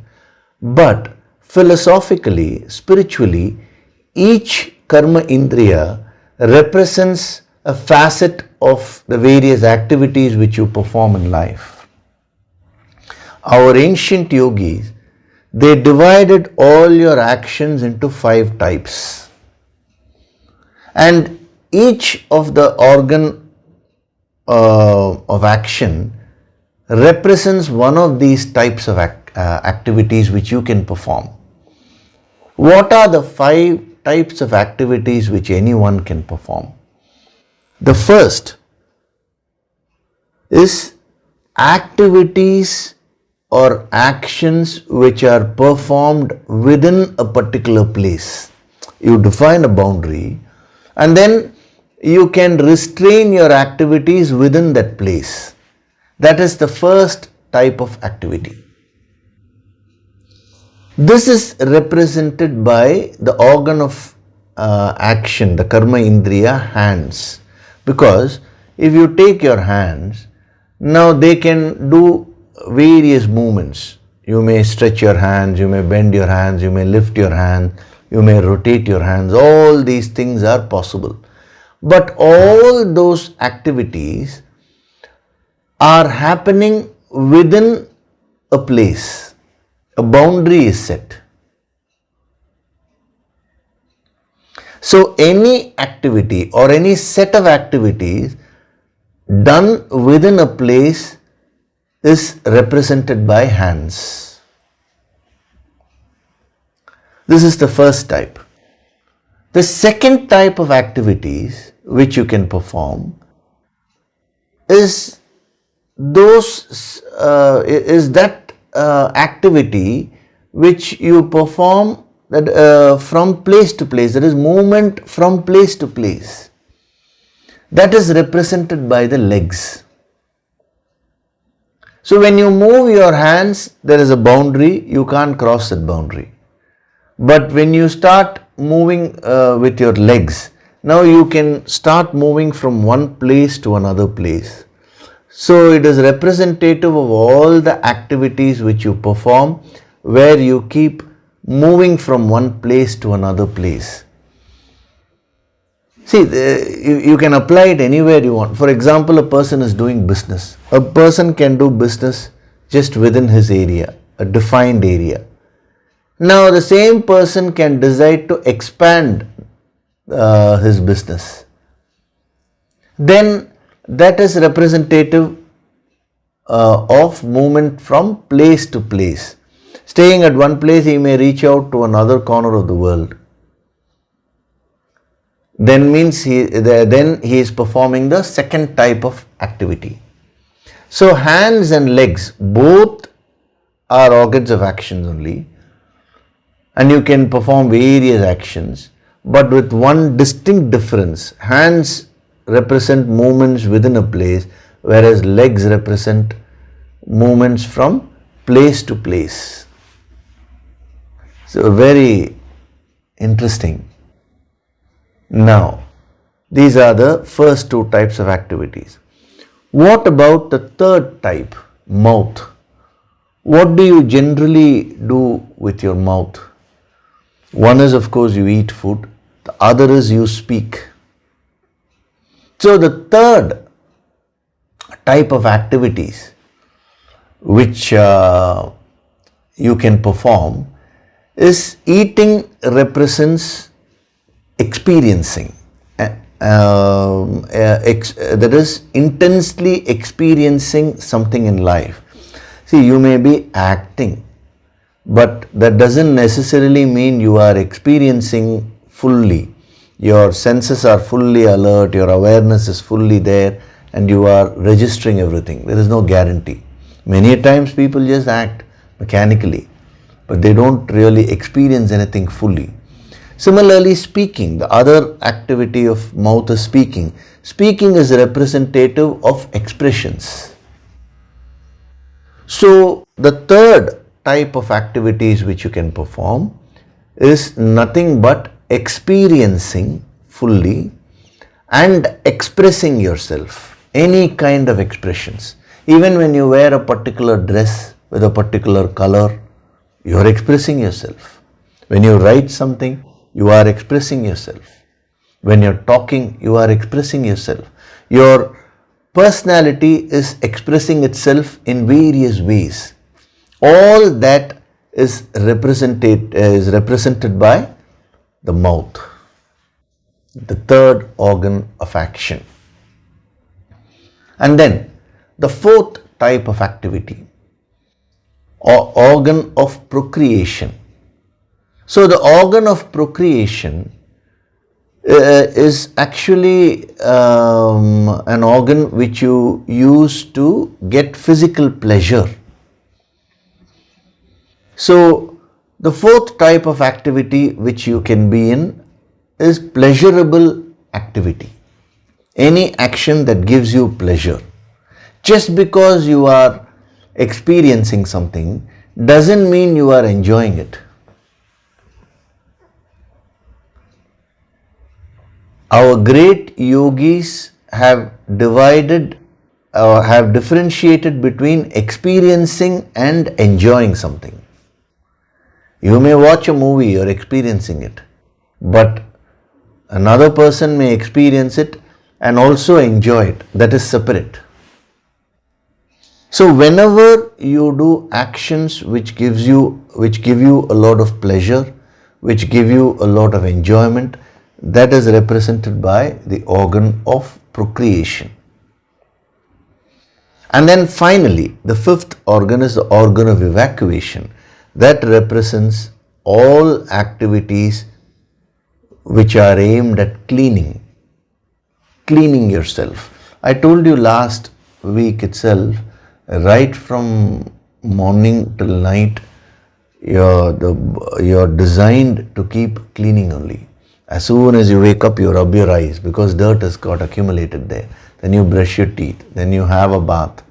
But philosophically, spiritually, each karma indriya represents a facet of the various activities which you perform in life. Our ancient yogis, they divided all your actions into 5 types. And each of the organ of action represents one of these types of activities which you can perform. What are the 5 types of activities which anyone can perform? The first is activities or actions which are performed within a particular place. You define a boundary and then you can restrain your activities within that place. That is the first type of activity. This is represented by the organ of action, the karma indriya, hands. Because if you take your hands, now they can do various movements. You may stretch your hands, you may bend your hands, you may lift your hands, you may rotate your hands. All these things are possible. But all those activities are happening within a place. A boundary is set. So any activity or any set of activities done within a place is represented by hands. This is the first type. The second type of activities which you can perform is that activity which you perform that from place to place. There is movement from place to place. That is represented by the legs. So when you move your hands, there is a boundary, you can't cross that boundary. But when you start moving with your legs, now you can start moving from one place to another place. So it is representative of all the activities which you perform where you keep moving from one place to another place. See, you can apply it anywhere you want. For example, a person is doing business. A person can do business just within his area, a defined area. Now the same person can decide to expand his business. Then that is representative of movement from place to place. Staying at one place, he may reach out to another corner of the world. Then means he is performing the second type of activity. So hands and legs both are organs of actions only, and you can perform various actions, but with one distinct difference. Hands represent movements within a place, whereas legs represent movements from place to place. So very interesting. Now, these are the first two types of activities. What about the third type, mouth? What do you generally do with your mouth? One is, of course, you eat food. The other is you speak. So the third type of activities which you can perform is eating represents experiencing. That is intensely experiencing something in life. See, you may be acting, but that doesn't necessarily mean you are experiencing fully. Your senses are fully alert, your awareness is fully there, and you are registering everything. There is no guarantee. Many times people just act mechanically, but they don't really experience anything fully. Similarly, speaking, the other activity of mouth is speaking. Speaking is representative of expressions. So, the third type of activities which you can perform is nothing but experiencing fully and expressing yourself, any kind of expressions. Even when you wear a particular dress with a particular color, you are expressing yourself. When you write something, you are expressing yourself. When you're talking, you are expressing yourself. Your personality is expressing itself in various ways. All that is represented by the mouth, the third organ of action. And then the fourth type of activity, or organ of procreation. So the organ of procreation is actually an organ which you use to get physical pleasure. So the fourth type of activity which you can be in is pleasurable activity. Any action that gives you pleasure. Just because you are experiencing something doesn't mean you are enjoying it. Our great yogis have differentiated between experiencing and enjoying something. You may watch a movie, you're experiencing it, but another person may experience it and also enjoy it. That is separate. So whenever you do actions which give you a lot of pleasure, which give you a lot of enjoyment, that is represented by the organ of procreation. And then finally, the fifth organ is the organ of evacuation. That represents all activities which are aimed at cleaning yourself. I told you last week itself, right from morning till night, you're designed to keep cleaning only. As soon as you wake up, you rub your eyes because dirt has got accumulated there. Then you brush your teeth. Then you have a bath.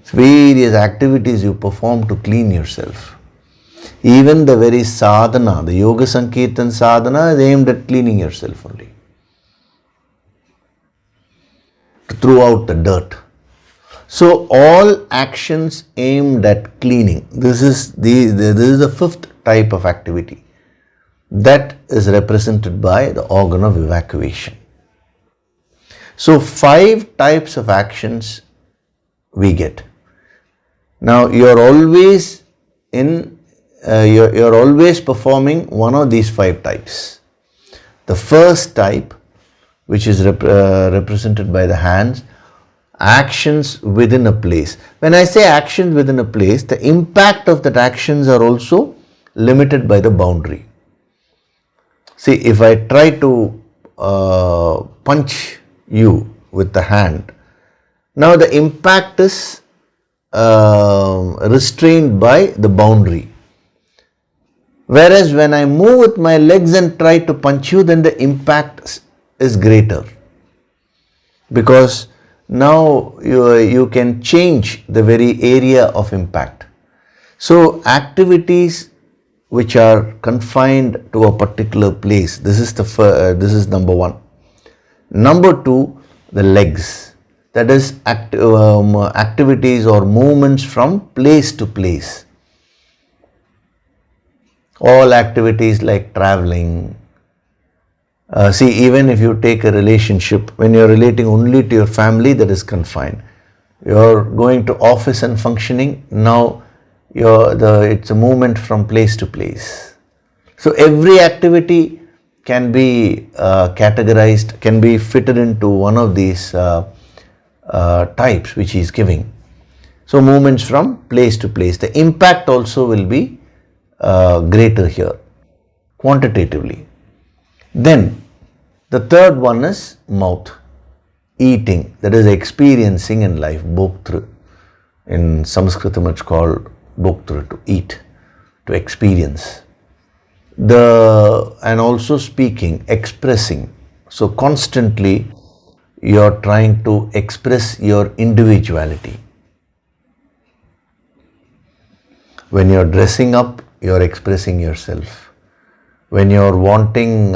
It's various activities you perform to clean yourself. Even the very sadhana, the yoga sankirtan sadhana is aimed at cleaning yourself only. To throw out the dirt. So all actions aimed at cleaning. This is the fifth type of activity. That is represented by the organ of evacuation. So 5 types of actions we get. Now you're always performing one of these 5 types. The first type, which is represented by the hands, actions within a place. When I say actions within a place, the impact of that actions are also limited by the boundary. See, if I try to punch you with the hand, now the impact is restrained by the boundary. Whereas when I move with my legs and try to punch you, then the impact is greater. Because now you can change the very area of impact. So activities which are confined to a particular place, this is number one. Number two, the legs, that is activities or movements from place to place. All activities like traveling. See, even if you take a relationship, when you're relating only to your family, that is confined. You're going to office and functioning, now it's a movement from place to place. So every activity can be categorized, can be fitted into one of these types which he is giving. So movements from place to place. The impact also will be greater here, quantitatively. Then the third one is mouth, eating, that is experiencing in life, bhoktru. In Sanskritam it's called bhoktru, to eat, to experience. And also speaking, expressing. So constantly you're trying to express your individuality. When you're dressing up, you're expressing yourself. When you're wanting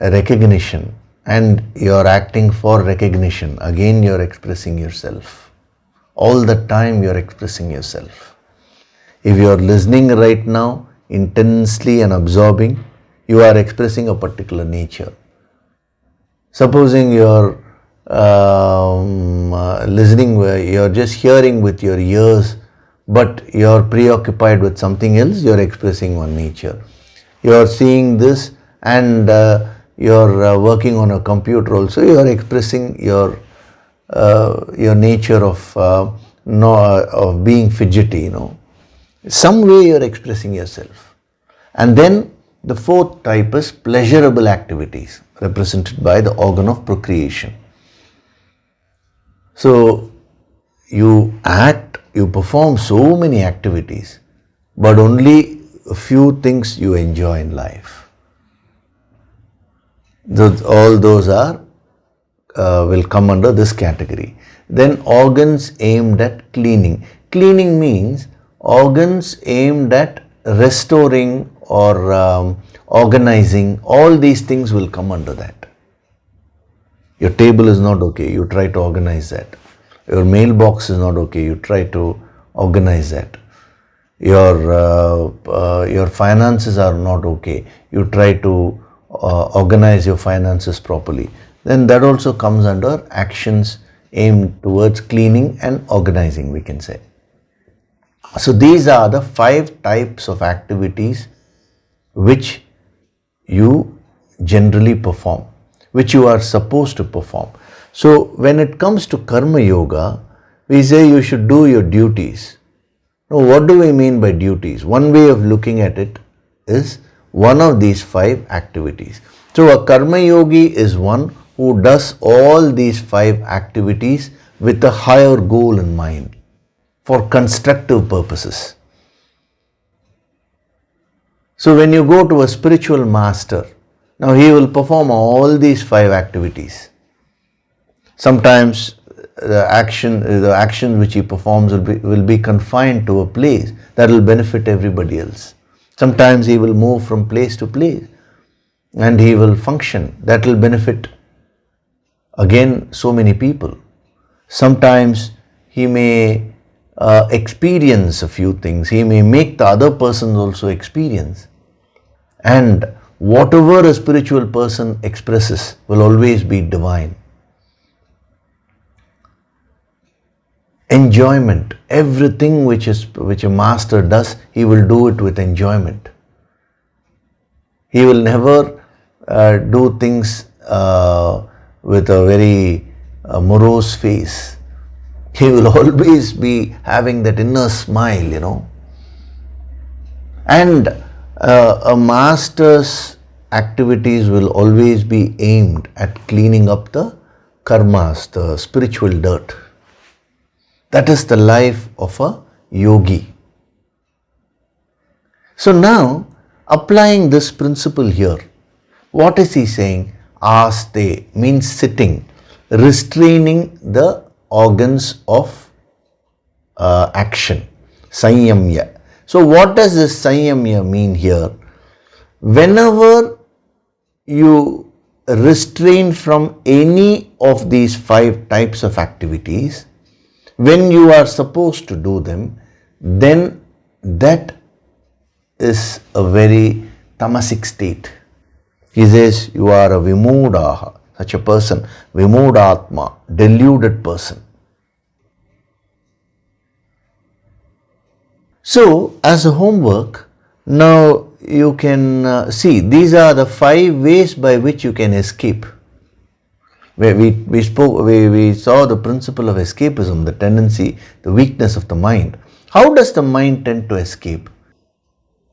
recognition and you're acting for recognition, again you're expressing yourself. All the time you're expressing yourself. If you're listening right now intensely and absorbing, you are expressing a particular nature. Supposing you're listening, you're just hearing with your ears, but you're preoccupied with something else, you're expressing one nature. You're seeing this and you're working on a computer also, you're expressing your nature of being fidgety, Some way you're expressing yourself. And then the fourth type is pleasurable activities, represented by the organ of procreation. So you act, you perform so many activities, but only a few things you enjoy in life. All those will come under this category. Then organs aimed at cleaning. Cleaning means organs aimed at restoring or organizing. All these things will come under that. Your table is not okay, you try to organize that. Your mailbox is not okay, you try to organize that. Your finances are not okay, you try to organize your finances properly. Then that also comes under actions aimed towards cleaning and organizing, we can say. So these are the 5 types of activities which you generally perform, which you are supposed to perform. So when it comes to karma yoga, we say you should do your duties. Now what do we mean by duties? One way of looking at it is one of these 5 activities. So a karma yogi is one who does all these 5 activities with a higher goal in mind, for constructive purposes. So when you go to a spiritual master, now he will perform all these 5 activities. Sometimes the action which he performs will be confined to a place that will benefit everybody else. Sometimes he will move from place to place and he will function. That will benefit again so many people. Sometimes he may experience a few things. He may make the other persons also experience. And whatever a spiritual person expresses will always be divine. Enjoyment, everything which a master does, he will do it with enjoyment. He will never do things with a very morose face. He will always be having that inner smile, And a master's activities will always be aimed at cleaning up the karmas, the spiritual dirt. That is the life of a yogi. So now, applying this principle here, what is he saying? Aste means sitting. restraining the organs of action. Sanyamya. So what does this sanyamya mean here? Whenever you restrain from any of these 5 types of activities, when you are supposed to do them, then that is a very tamasic state. He says you are a vimudaha, such a person, vimudatma, deluded person. So, as a homework, now you can see these are the 5 ways by which you can escape. We saw the principle of escapism, the tendency, the weakness of the mind. How does the mind tend to escape?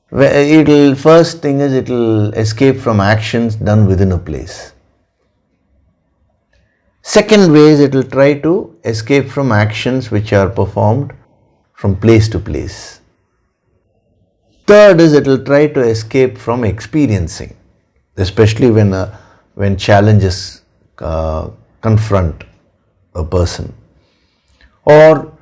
First thing is it will escape from actions done within a place. Second way is it will try to escape from actions which are performed from place to place. Third is it will try to escape from experiencing, especially when challenges confront a person. Or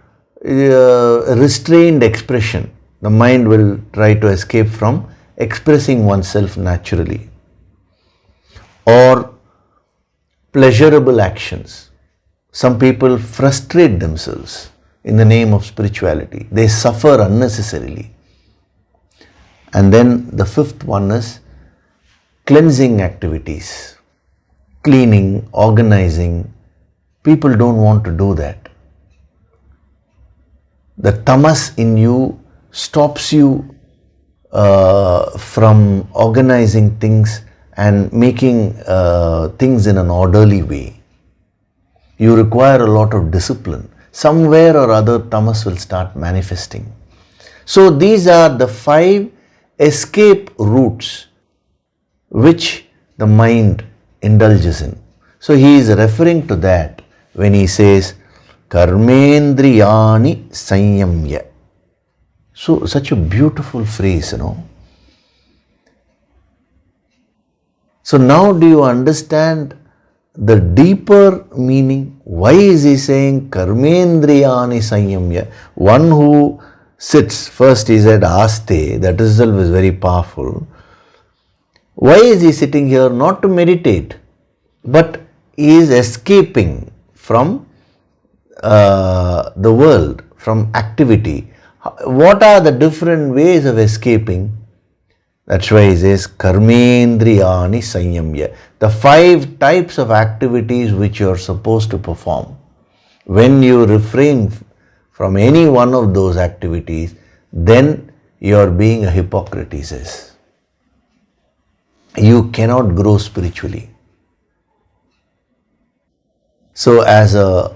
restrained expression. The mind will try to escape from expressing oneself naturally. Or pleasurable actions. Some people frustrate themselves in the name of spirituality. They suffer unnecessarily. And then the 5th one is cleansing activities. Cleaning, organizing. People don't want to do that. The tamas in you stops you from organizing things and making things in an orderly way. You require a lot of discipline. Somewhere or other tamas will start manifesting. So these are the 5 escape routes which the mind indulges in. So he is referring to that when he says karmendriyani sanyamya. So such a beautiful phrase, So now do you understand the deeper meaning? Why is he saying karmendriyani sanyamya? One who sits, first he said aste, that itself is very powerful. Why is he sitting here? Not to meditate, but he is escaping from the world, from activity. What are the different ways of escaping? That's why he says karmendriyani sanyamya. The 5 types of activities which you are supposed to perform. When you refrain from any one of those activities, then you are being a hypocrite, he says. You cannot grow spiritually. So as a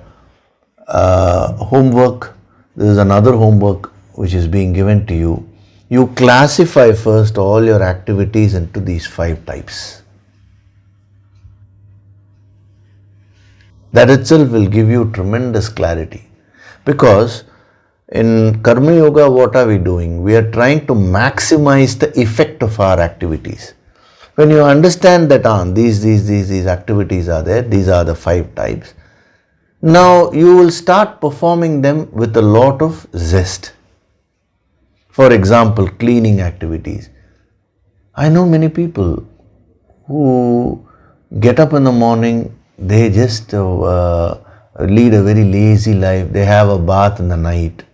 homework, there is another homework which is being given to you. You classify first all your activities into these 5 types. That itself will give you tremendous clarity. Because in Karma Yoga, what are we doing? We are trying to maximize the effect of our activities. When you understand that these activities are there, these are the 5 types, now you will start performing them with a lot of zest. For example, cleaning activities. I know many people who get up in the morning, they just lead a very lazy life. They have a bath in the night.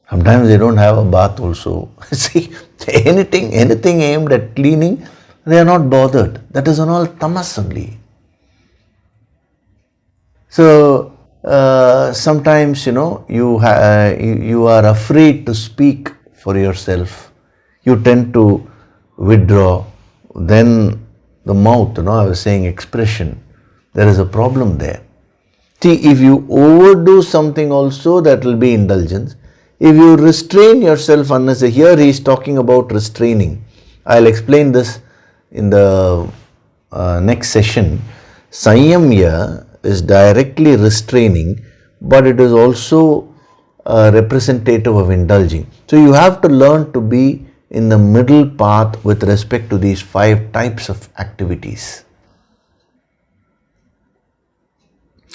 Sometimes they don't have a bath also. See, anything aimed at cleaning, they are not bothered. That is all tamas only. So sometimes you are afraid to speak for yourself. You tend to withdraw. Then the mouth, I was saying expression. There is a problem there. See, if you overdo something also, that will be indulgence. If you restrain yourself unnecessarily, here he is talking about restraining. I'll explain this in the next session. Sanyamya is directly restraining, but it is also representative of indulging. So you have to learn to be in the middle path with respect to these 5 types of activities.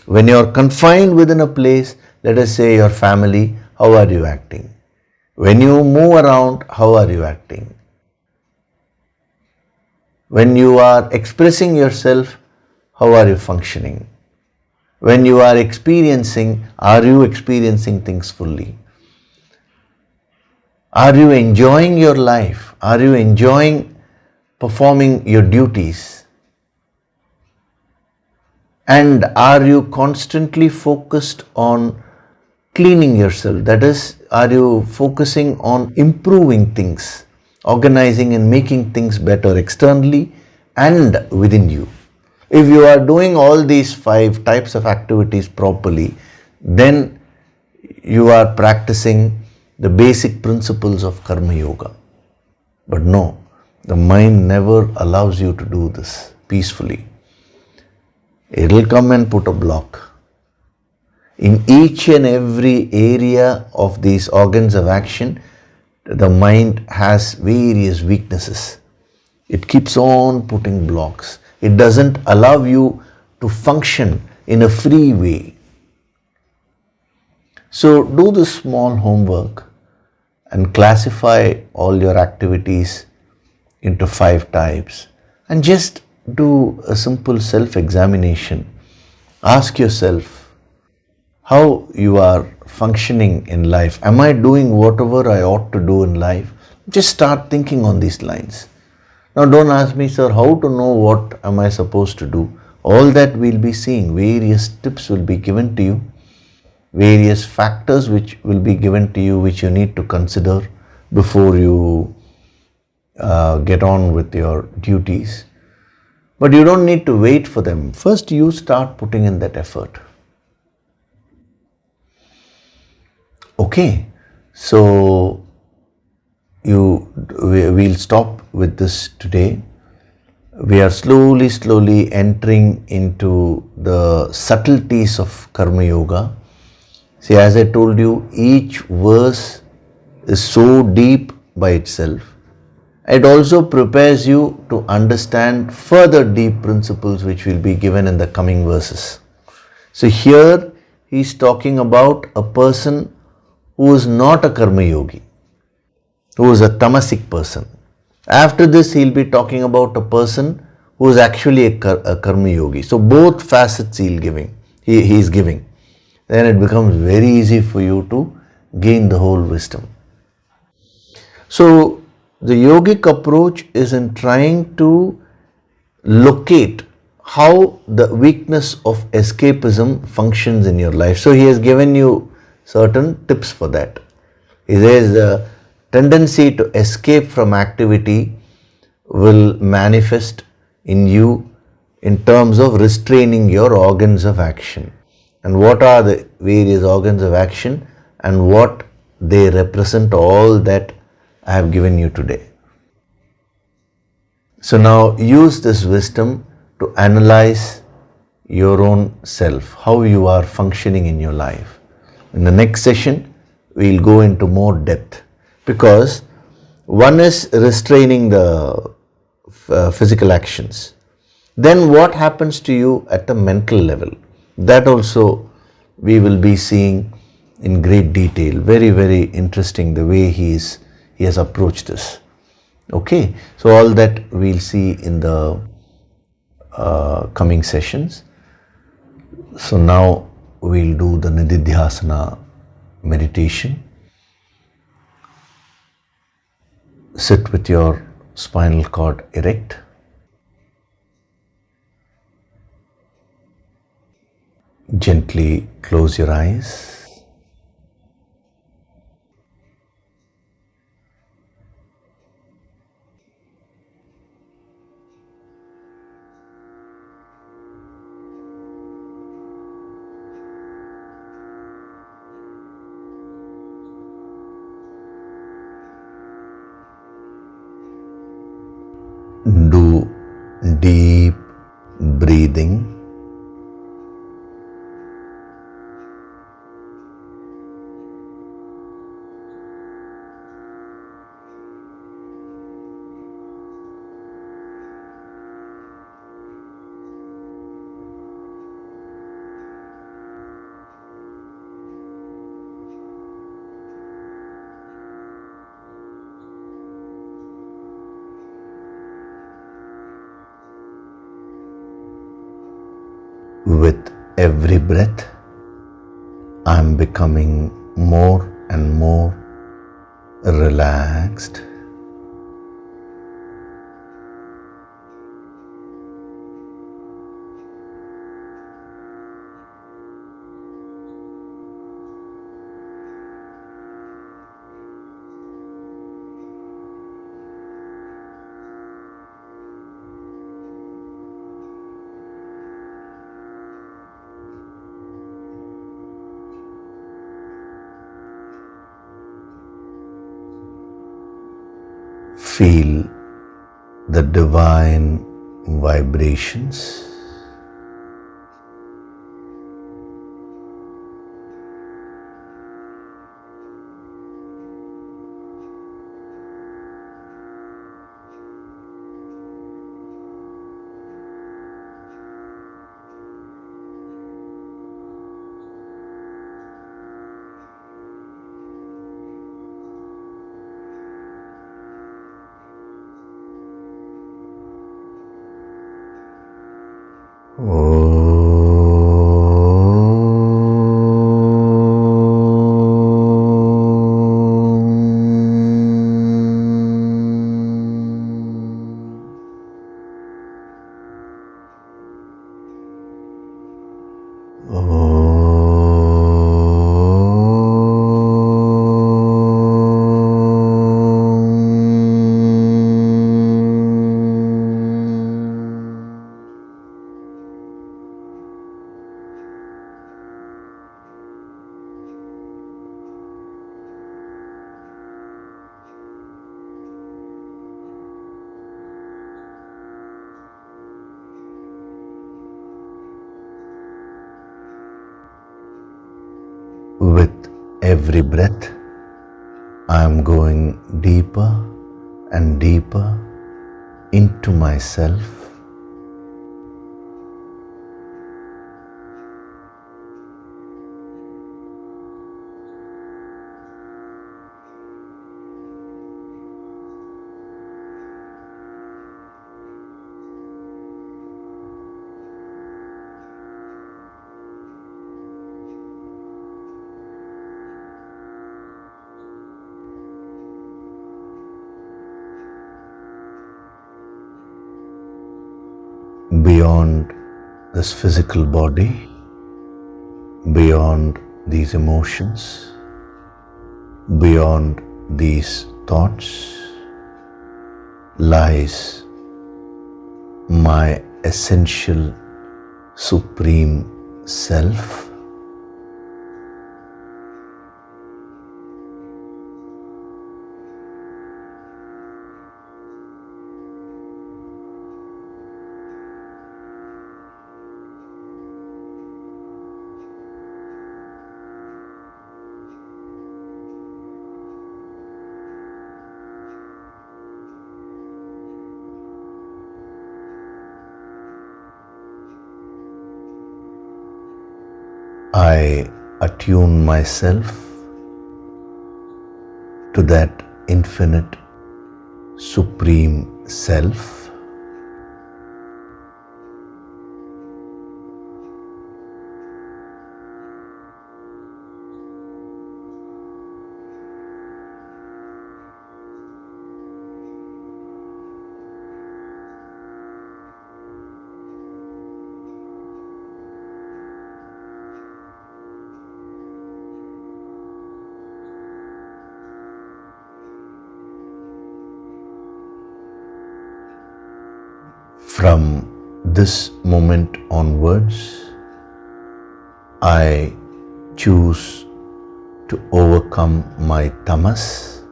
When you are confined within a place, let us say your family, how are you acting? When you move around, how are you acting? When you are expressing yourself, how are you functioning? When you are experiencing, are you experiencing things fully? Are you enjoying your life? Are you enjoying performing your duties? And are you constantly focused on cleaning yourself? That is, are you focusing on improving things, organizing and making things better externally and within you? If you are doing all these 5 types of activities properly, then you are practicing the basic principles of Karma Yoga. But no, the mind never allows you to do this peacefully. It will come and put a block. In each and every area of these organs of action, the mind has various weaknesses. It keeps on putting blocks. It doesn't allow you to function in a free way. So do this small homework and classify all your activities into 5 types and just do a simple self-examination. Ask yourself how you are functioning in life. Am I doing whatever I ought to do in life? Just start thinking on these lines. Now don't ask me, sir, how to know what am I supposed to do? All that we'll be seeing. Various tips will be given to you. Various factors which will be given to you which you need to consider before you get on with your duties. But you don't need to wait for them. First you start putting in that effort. Okay, so we'll stop with this today. We are slowly entering into the subtleties of Karma Yoga. See, as I told you, each verse is so deep by itself. It also prepares you to understand further deep principles which will be given in the coming verses. So here he is talking about a person who is not a Karma Yogi, who is a tamasic person. After this, he'll be talking about a person who is actually a Karma Yogi. So both facets he is giving. Then it becomes very easy for you to gain the whole wisdom. So the yogic approach is in trying to locate how the weakness of escapism functions in your life. So he has given you certain tips for that. There is a tendency to escape from activity will manifest in you in terms of restraining your organs of action. And what are the various organs of action and what they represent, all that I have given you today. So now use this wisdom to analyze your own self, how you are functioning in your life. In the next session, we'll go into more depth, because one is restraining the physical actions. Then what happens to you at the mental level? That also we will be seeing in great detail. Very interesting the way he has approached this. Okay, so all that we'll see in the coming sessions. So now we'll do the Nididhyasana meditation. Sit with your spinal cord erect. Gently close your eyes. Do deep breathing. With every breath, I am becoming more and more relaxed. Feel the divine vibrations. With every breath, I am going deeper and deeper into myself. Beyond this physical body, beyond these emotions, beyond these thoughts, lies my essential supreme self. I attune myself to that infinite supreme self. From this moment onwards, I choose to overcome my tamas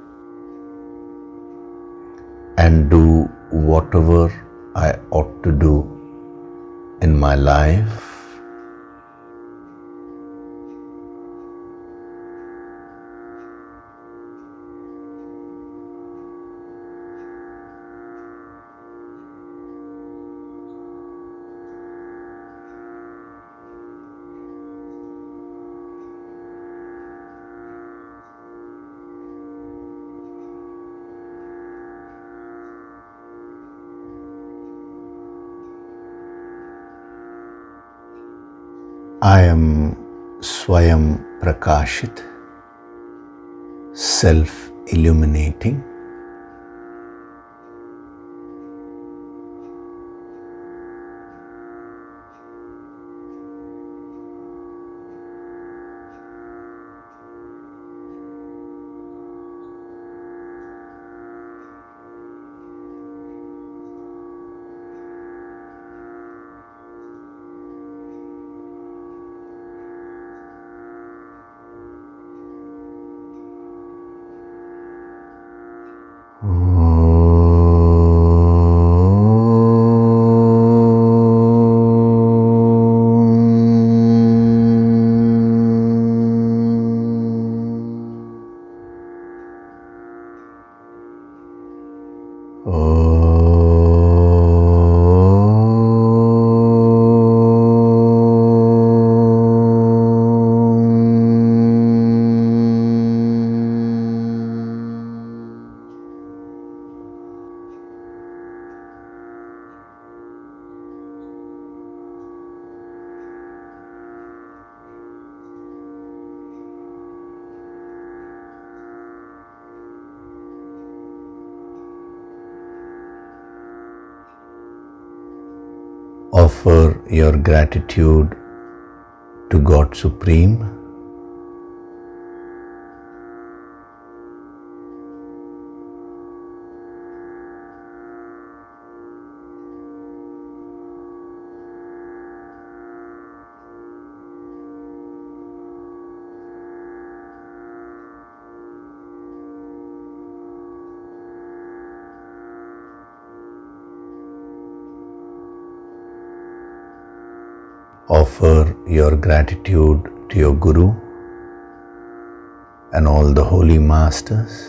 and do whatever I ought to do in my life. I am Swayam Prakashit, self-illuminating. Offer your gratitude to God Supreme. Offer your gratitude to your Guru and all the holy masters.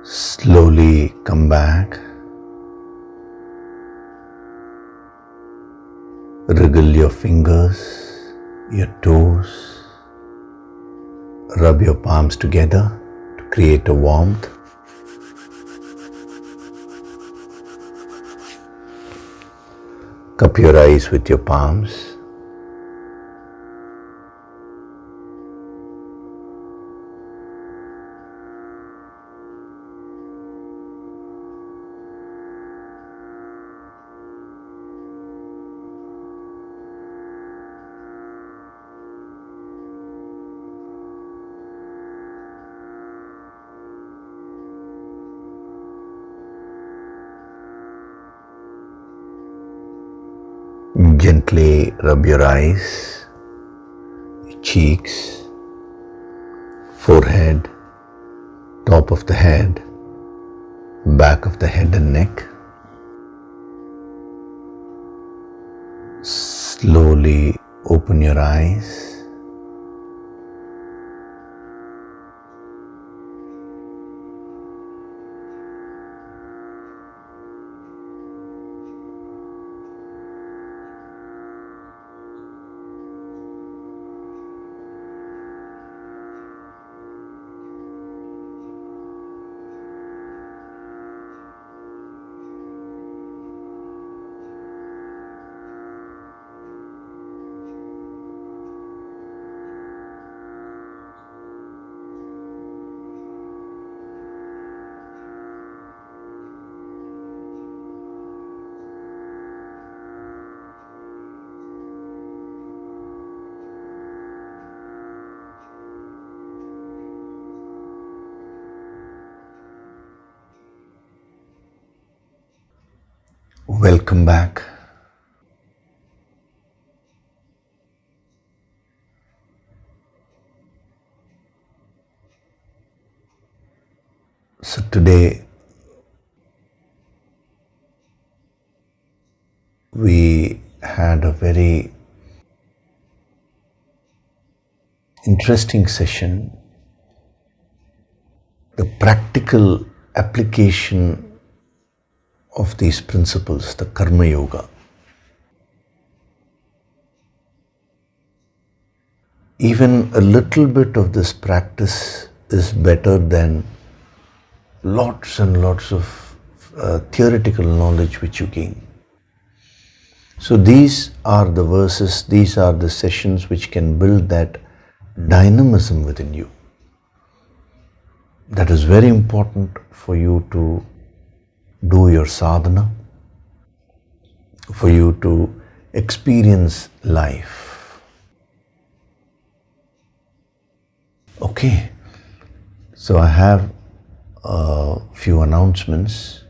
Slowly come back. Wriggle your fingers, your toes. Rub your palms together to create a warmth. Cup your eyes with your palms. Gently rub your eyes, your cheeks, forehead, top of the head, back of the head and neck. Slowly open your eyes. Welcome back. So today we had a very interesting session. The practical application of these principles, the Karma Yoga. even a little bit of this practice is better than lots and lots of theoretical knowledge which you gain. So these are the verses, these are the sessions which can build that dynamism within you. That is very important for you to do your sadhana, for you to experience life. Okay, so I have a few announcements.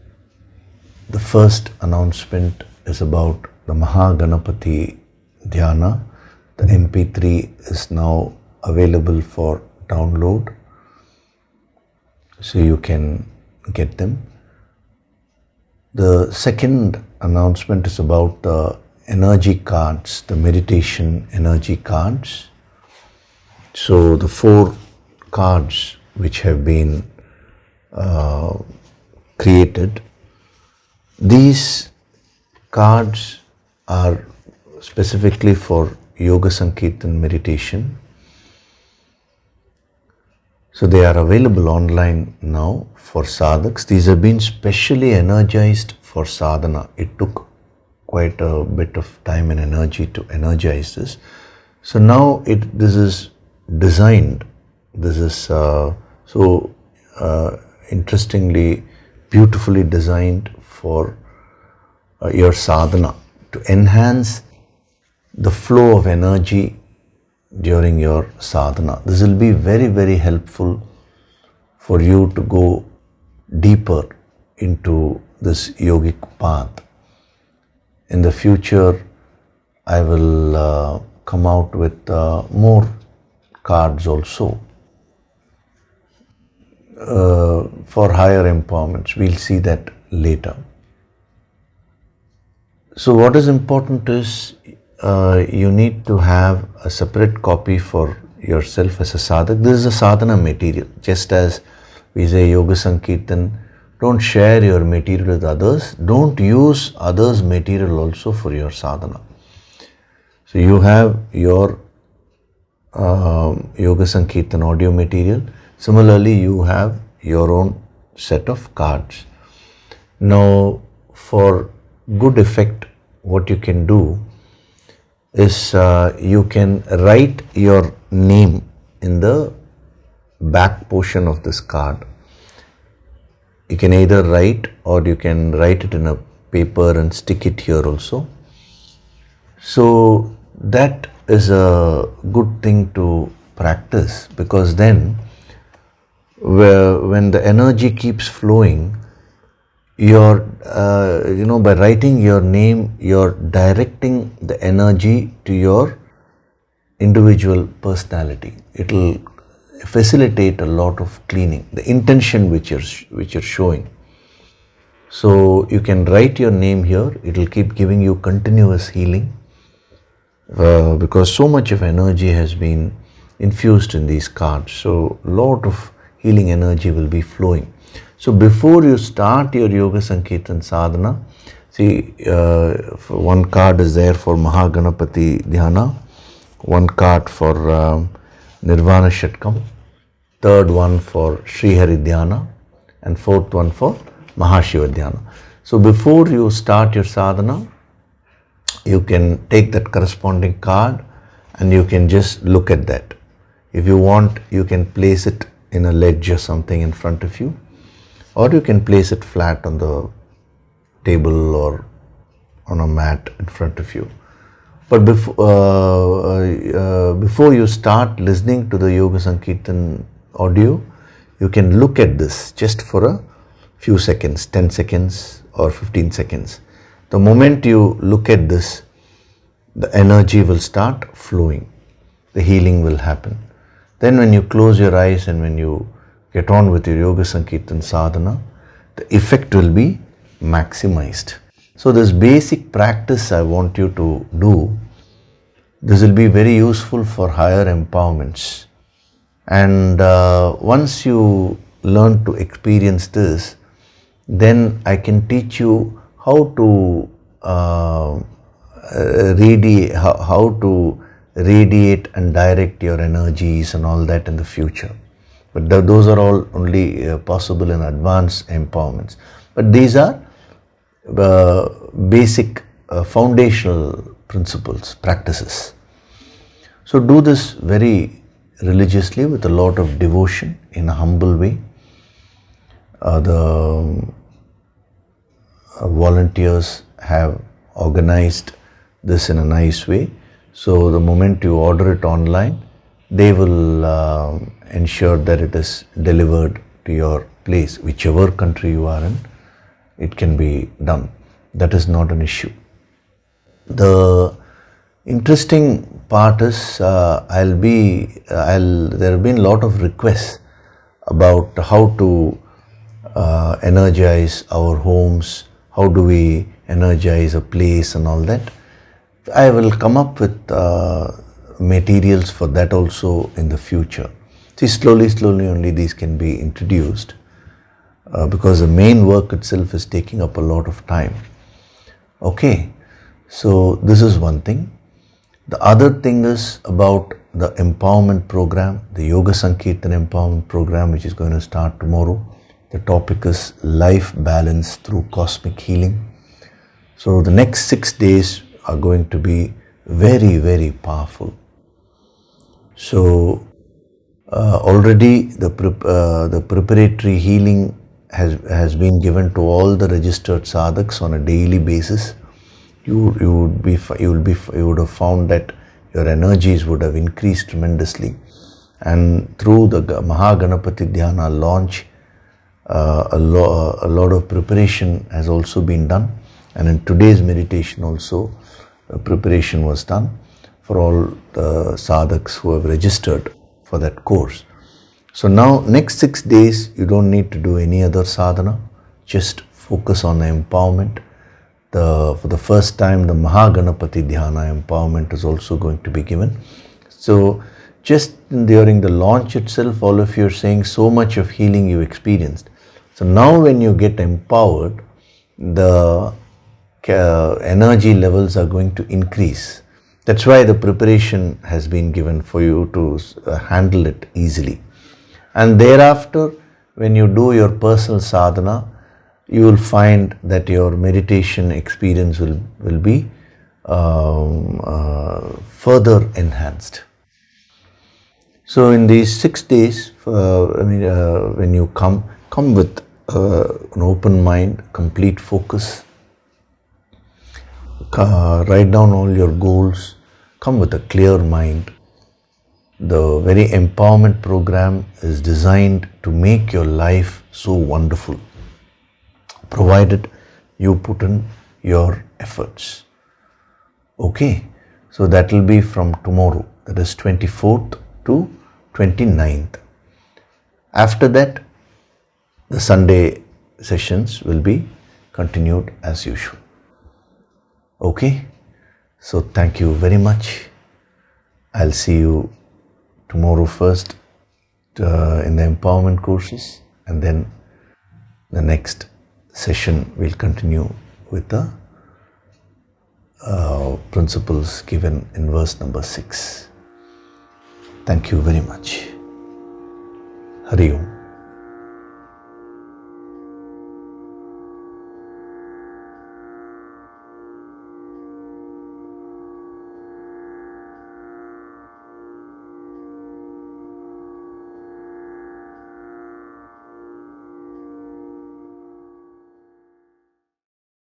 The first announcement is about the Mahaganapati Dhyana. The MP3 is now available for download, so you can get them. The second announcement is about the energy cards, the meditation energy cards. So the 4 cards which have been created, these cards are specifically for Yoga Sankirtan meditation. So they are available online now for sadhaks. These have been specially energized for sadhana. It took quite a bit of time and energy to energize this. So now this is designed. This is interestingly, beautifully designed for your sadhana to enhance the flow of energy during your sadhana. This will be very, very helpful for you to go deeper into this yogic path. In the future, I will come out with more cards also for higher empowerments. We'll see that later. So what is important is you need to have a separate copy for yourself as a sadhak. This is a sadhana material. Just as we say Yoga Sankirtan, don't share your material with others. Don't use others' material also for your sadhana. So you have your Yoga Sankirtan audio material. Similarly, you have your own set of cards. Now, for good effect, what you can do is you can write your name in the back portion of this card. You can either write, or you can write it in a paper and stick it here also. So that is a good thing to practice, because then when the energy keeps flowing, you're by writing your name, you're directing the energy to your individual personality. It will facilitate a lot of cleaning, the intention which you're showing. So you can write your name here. It will keep giving you continuous healing, because so much of energy has been infused in these cards. So a lot of healing energy will be flowing. So before you start your Yoga Sankirtan sadhana, see, one card is there for Mahaganapati Dhyana, one card for Nirvana Shatkam, third one for Sri Hari Dhyana, and fourth one for Mahashiva Dhyana. So before you start your sadhana, you can take that corresponding card and you can just look at that. If you want, you can place it in a ledge or something in front of you, or you can place it flat on the table or on a mat in front of you. But before you start listening to the Yoga Sankirtan audio, you can look at this just for a few seconds, 10 seconds or 15 seconds. The moment you look at this, the energy will start flowing. The healing will happen. Then when you close your eyes and when you get on with your Yoga Sankirtan sadhana, the effect will be maximized. So this basic practice I want you to do. This will be very useful for higher empowerments. And once you learn to experience this, then I can teach you how to radiate and direct your energies and all that in the future. But those are all only possible in advanced empowerments. But these are basic foundational principles, practices. So do this very religiously with a lot of devotion in a humble way. The volunteers have organized this in a nice way. So the moment you order it online, they will ensure that it is delivered to your place, whichever country you are in. It can be done. That is not an issue. The interesting part is there have been a lot of requests about how to energize our homes, how do we energize a place and all that. I will come up with materials for that also in the future. See, slowly only these can be introduced because the main work itself is taking up a lot of time. Okay, so this is one thing. The other thing is about the empowerment program, the Yoga Sankirtan empowerment program, which is going to start tomorrow. The topic is life balance through cosmic healing. So the next 6 days are going to be very, very powerful. So already the preparatory healing has been given to all the registered sadhaks on a daily basis. You would have found that your energies would have increased tremendously, and through the Mahaganapati Dhyana launch, a lot of preparation has also been done, and in today's meditation also preparation was done for all the sadhaks who have registered for that course. So now next 6 days you don't need to do any other sadhana, just focus on the empowerment. For the first time the Mahaganapati Dhyana empowerment is also going to be given. So just during the launch itself, all of you are saying so much of healing you experienced. So now when you get empowered, the energy levels are going to increase. That's why the preparation has been given for you to handle it easily. And thereafter, when you do your personal sadhana, you will find that your meditation experience will be further enhanced. So in these 6 days, when you come with an open mind, complete focus, write down all your goals, come with a clear mind. The very empowerment program is designed to make your life so wonderful, provided you put in your efforts. Okay, so that will be from tomorrow, that is 24th to 29th. After that, the Sunday sessions will be continued as usual. Okay, so thank you very much. I'll see you tomorrow first in the empowerment courses, and then the next session we'll continue with the principles given in verse number 6. Thank you very much. Hari Om.